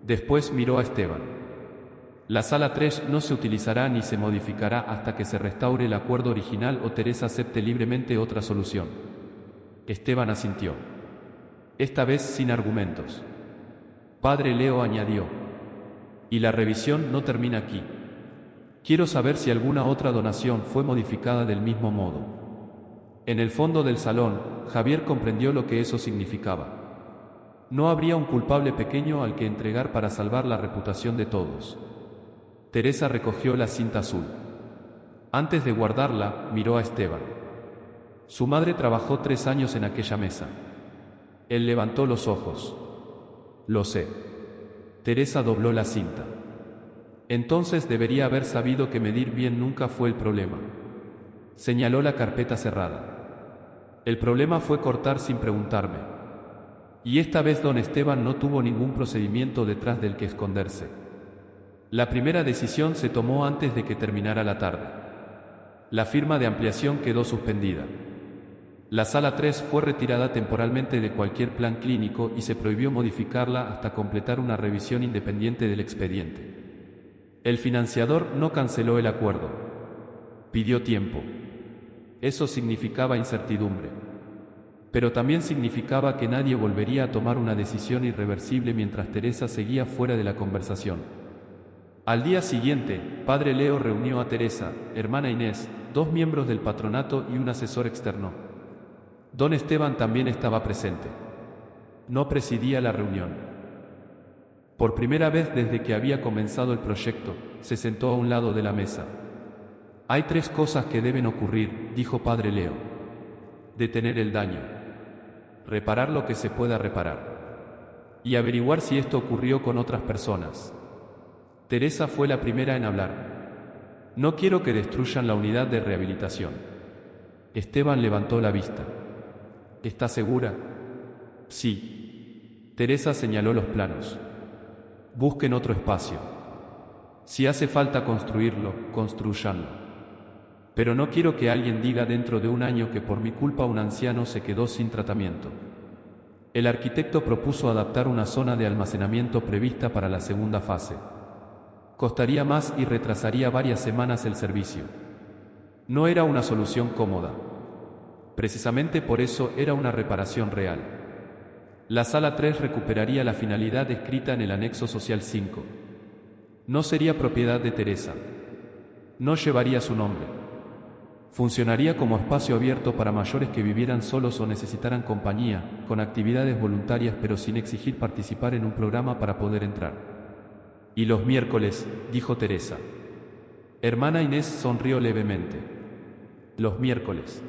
Después miró a Esteban. La sala 3 no se utilizará ni se modificará hasta que se restaure el acuerdo original o Teresa acepte libremente otra solución. Esteban asintió. Esta vez sin argumentos. Padre Leo añadió. Y la revisión no termina aquí. Quiero saber si alguna otra donación fue modificada del mismo modo. En el fondo del salón, Javier comprendió lo que eso significaba. No habría un culpable pequeño al que entregar para salvar la reputación de todos. Teresa recogió la cinta azul. Antes de guardarla, miró a Esteban. Su madre trabajó 3 años en aquella mesa. Él levantó los ojos. Lo sé. Teresa dobló la cinta. Entonces debería haber sabido que medir bien nunca fue el problema. Señaló la carpeta cerrada. El problema fue cortar sin preguntarme. Y esta vez don Esteban no tuvo ningún procedimiento detrás del que esconderse. La primera decisión se tomó antes de que terminara la tarde. La firma de ampliación quedó suspendida. La sala 3 fue retirada temporalmente de cualquier plan clínico y se prohibió modificarla hasta completar una revisión independiente del expediente. El financiador no canceló el acuerdo. Pidió tiempo. Eso significaba incertidumbre. Pero también significaba que nadie volvería a tomar una decisión irreversible mientras Teresa seguía fuera de la conversación. Al día siguiente, Padre Leo reunió a Teresa, hermana Inés, 2 miembros del patronato y un asesor externo. Don Esteban también estaba presente. No presidía la reunión. Por primera vez desde que había comenzado el proyecto, se sentó a un lado de la mesa. Hay 3 cosas que deben ocurrir, dijo Padre Leo. Detener el daño. Reparar lo que se pueda reparar. Y averiguar si esto ocurrió con otras personas. Teresa fue la primera en hablar. No quiero que destruyan la unidad de rehabilitación. Esteban levantó la vista. ¿Está segura? Sí. Teresa señaló los planos. Busquen otro espacio. Si hace falta construirlo, construyanlo. Pero no quiero que alguien diga dentro de un año que por mi culpa un anciano se quedó sin tratamiento. El arquitecto propuso adaptar una zona de almacenamiento prevista para la segunda fase. Costaría más y retrasaría varias semanas el servicio. No era una solución cómoda. Precisamente por eso era una reparación real. La sala 3 recuperaría la finalidad descrita en el anexo social 5. No sería propiedad de Teresa. No llevaría su nombre. Funcionaría como espacio abierto para mayores que vivieran solos o necesitaran compañía, con actividades voluntarias pero sin exigir participar en un programa para poder entrar. Y los miércoles, dijo Teresa. Hermana Inés sonrió levemente. Los miércoles.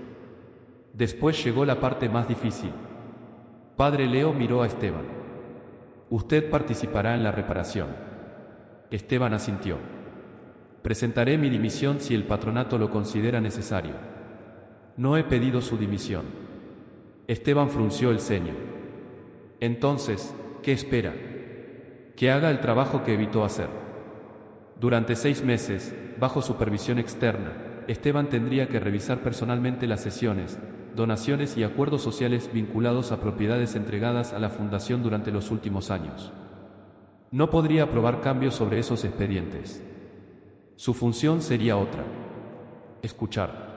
Después llegó la parte más difícil. Padre Leo miró a Esteban. Usted participará en la reparación. Esteban asintió. Presentaré mi dimisión si el patronato lo considera necesario. No he pedido su dimisión. Esteban frunció el ceño. Entonces, ¿qué espera? Que haga el trabajo que evitó hacer. Durante 6 meses, bajo supervisión externa, Esteban tendría que revisar personalmente las sesiones, donaciones y acuerdos sociales vinculados a propiedades entregadas a la Fundación durante los últimos años. No podría aprobar cambios sobre esos expedientes. Su función sería otra: escuchar.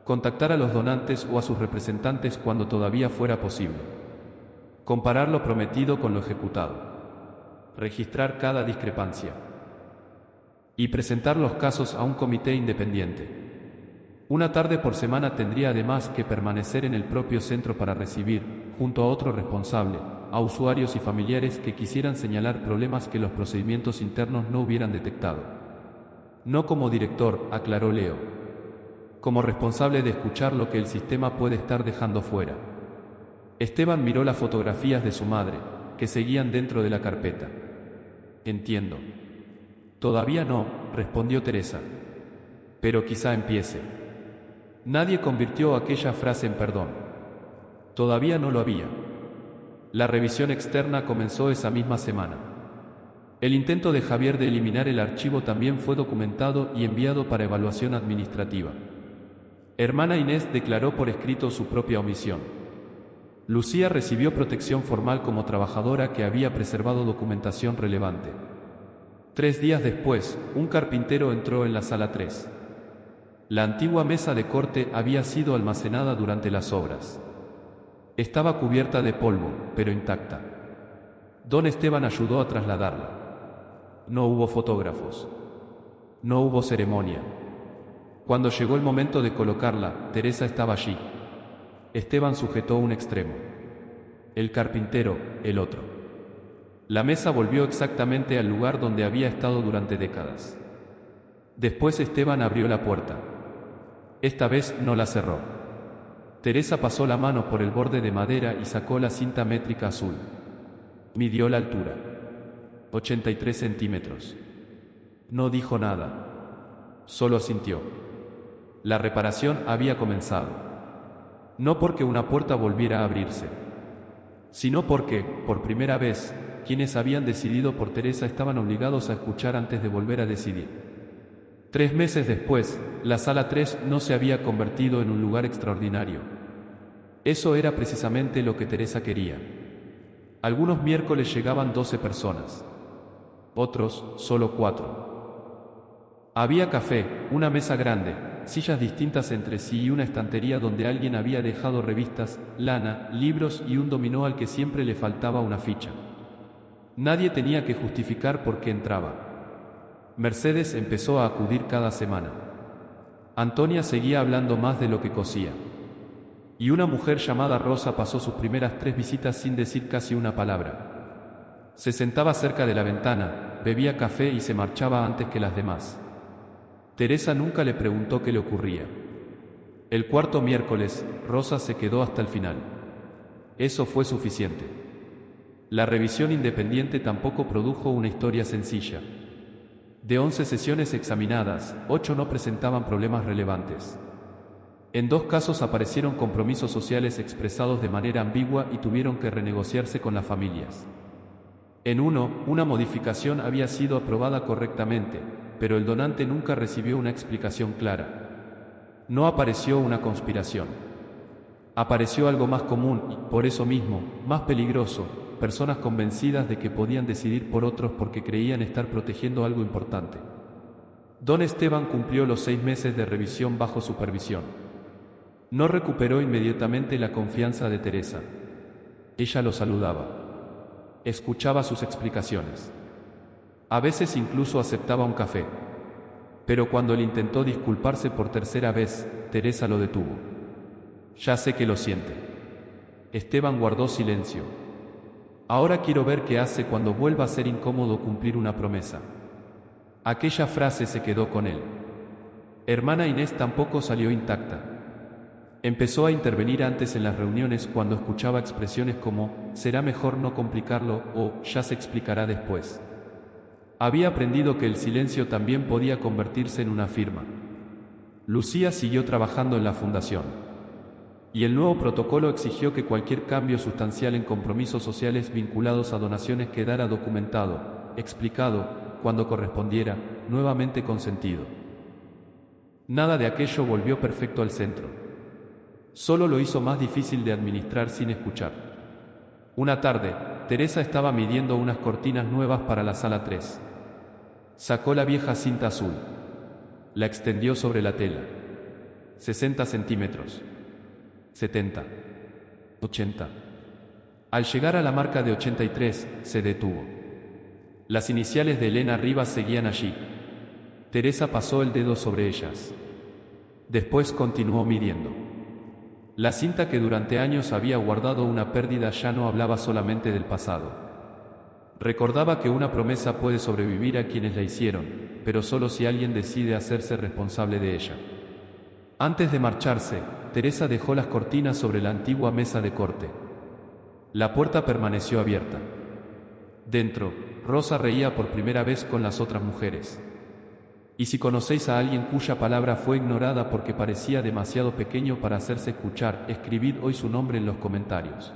Contactar a los donantes o a sus representantes cuando todavía fuera posible. Comparar lo prometido con lo ejecutado. Registrar cada discrepancia. Y presentar los casos a un comité independiente. Una tarde por semana tendría además que permanecer en el propio centro para recibir, junto a otro responsable, a usuarios y familiares que quisieran señalar problemas que los procedimientos internos no hubieran detectado. No como director, aclaró Leo. Como responsable de escuchar lo que el sistema puede estar dejando fuera. Esteban miró las fotografías de su madre, que seguían dentro de la carpeta. Entiendo. Todavía no, respondió Teresa. Pero quizá empiece. Nadie convirtió aquella frase en perdón. Todavía no lo había. La revisión externa comenzó esa misma semana. El intento de Javier de eliminar el archivo también fue documentado y enviado para evaluación administrativa. Hermana Inés declaró por escrito su propia omisión. Lucía recibió protección formal como trabajadora que había preservado documentación relevante. 3 días después, un carpintero entró en la sala 3. La antigua mesa de corte había sido almacenada durante las obras. Estaba cubierta de polvo, pero intacta. Don Esteban ayudó a trasladarla. No hubo fotógrafos. No hubo ceremonia. Cuando llegó el momento de colocarla, Teresa estaba allí. Esteban sujetó un extremo. El carpintero, el otro. La mesa volvió exactamente al lugar donde había estado durante décadas. Después Esteban abrió la puerta. Esta vez no la cerró. Teresa pasó la mano por el borde de madera y sacó la cinta métrica azul. Midió la altura. 83 centímetros. No dijo nada. Solo asintió. La reparación había comenzado. No porque una puerta volviera a abrirse, sino porque, por primera vez, quienes habían decidido por Teresa estaban obligados a escuchar antes de volver a decidir. 3 meses después, la sala 3 no se había convertido en un lugar extraordinario. Eso era precisamente lo que Teresa quería. Algunos miércoles llegaban 12 personas. Otros, solo 4. Había café, una mesa grande, sillas distintas entre sí y una estantería donde alguien había dejado revistas, lana, libros y un dominó al que siempre le faltaba una ficha. Nadie tenía que justificar por qué entraba. Mercedes empezó a acudir cada semana. Antonia seguía hablando más de lo que cosía. Y una mujer llamada Rosa pasó sus primeras 3 visitas sin decir casi una palabra. Se sentaba cerca de la ventana, bebía café y se marchaba antes que las demás. Teresa nunca le preguntó qué le ocurría. El 4.º miércoles, Rosa se quedó hasta el final. Eso fue suficiente. La revisión independiente tampoco produjo una historia sencilla. De 11 sesiones examinadas, 8 no presentaban problemas relevantes. En 2 casos aparecieron compromisos sociales expresados de manera ambigua y tuvieron que renegociarse con las familias. En uno, una modificación había sido aprobada correctamente, pero el donante nunca recibió una explicación clara. No apareció una conspiración. Apareció algo más común y, por eso mismo, más peligroso: personas convencidas de que podían decidir por otros porque creían estar protegiendo algo importante. Don Esteban cumplió los 6 meses de revisión bajo supervisión. No recuperó inmediatamente la confianza de Teresa. Ella lo saludaba. Escuchaba sus explicaciones. A veces incluso aceptaba un café. Pero cuando él intentó disculparse por tercera vez, Teresa lo detuvo. Ya sé que lo siente. Esteban guardó silencio. Ahora quiero ver qué hace cuando vuelva a ser incómodo cumplir una promesa. Aquella frase se quedó con él. Hermana Inés tampoco salió intacta. Empezó a intervenir antes en las reuniones cuando escuchaba expresiones como «será mejor no complicarlo» o «ya se explicará después». Había aprendido que el silencio también podía convertirse en una firma. Lucía siguió trabajando en la fundación. Y el nuevo protocolo exigió que cualquier cambio sustancial en compromisos sociales vinculados a donaciones quedara documentado, explicado, cuando correspondiera, nuevamente consentido. Nada de aquello volvió perfecto al centro. Solo lo hizo más difícil de administrar sin escuchar. Una tarde, Teresa estaba midiendo unas cortinas nuevas para la sala 3. Sacó la vieja cinta azul. La extendió sobre la tela. 60 centímetros. 70. 80. Al llegar a la marca de 83, se detuvo. Las iniciales de Elena Rivas seguían allí. Teresa pasó el dedo sobre ellas. Después continuó midiendo. La cinta que durante años había guardado una pérdida ya no hablaba solamente del pasado. Recordaba que una promesa puede sobrevivir a quienes la hicieron, pero solo si alguien decide hacerse responsable de ella. Antes de marcharse, Teresa dejó las cortinas sobre la antigua mesa de corte. La puerta permaneció abierta. Dentro, Rosa reía por primera vez con las otras mujeres. Y si conocéis a alguien cuya palabra fue ignorada porque parecía demasiado pequeño para hacerse escuchar, escribid hoy su nombre en los comentarios.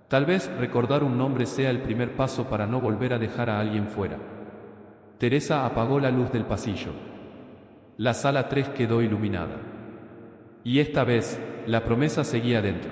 Tal vez recordar un nombre sea el primer paso para no volver a dejar a alguien fuera. Teresa apagó la luz del pasillo. La sala 3 quedó iluminada. Y esta vez, la promesa seguía dentro.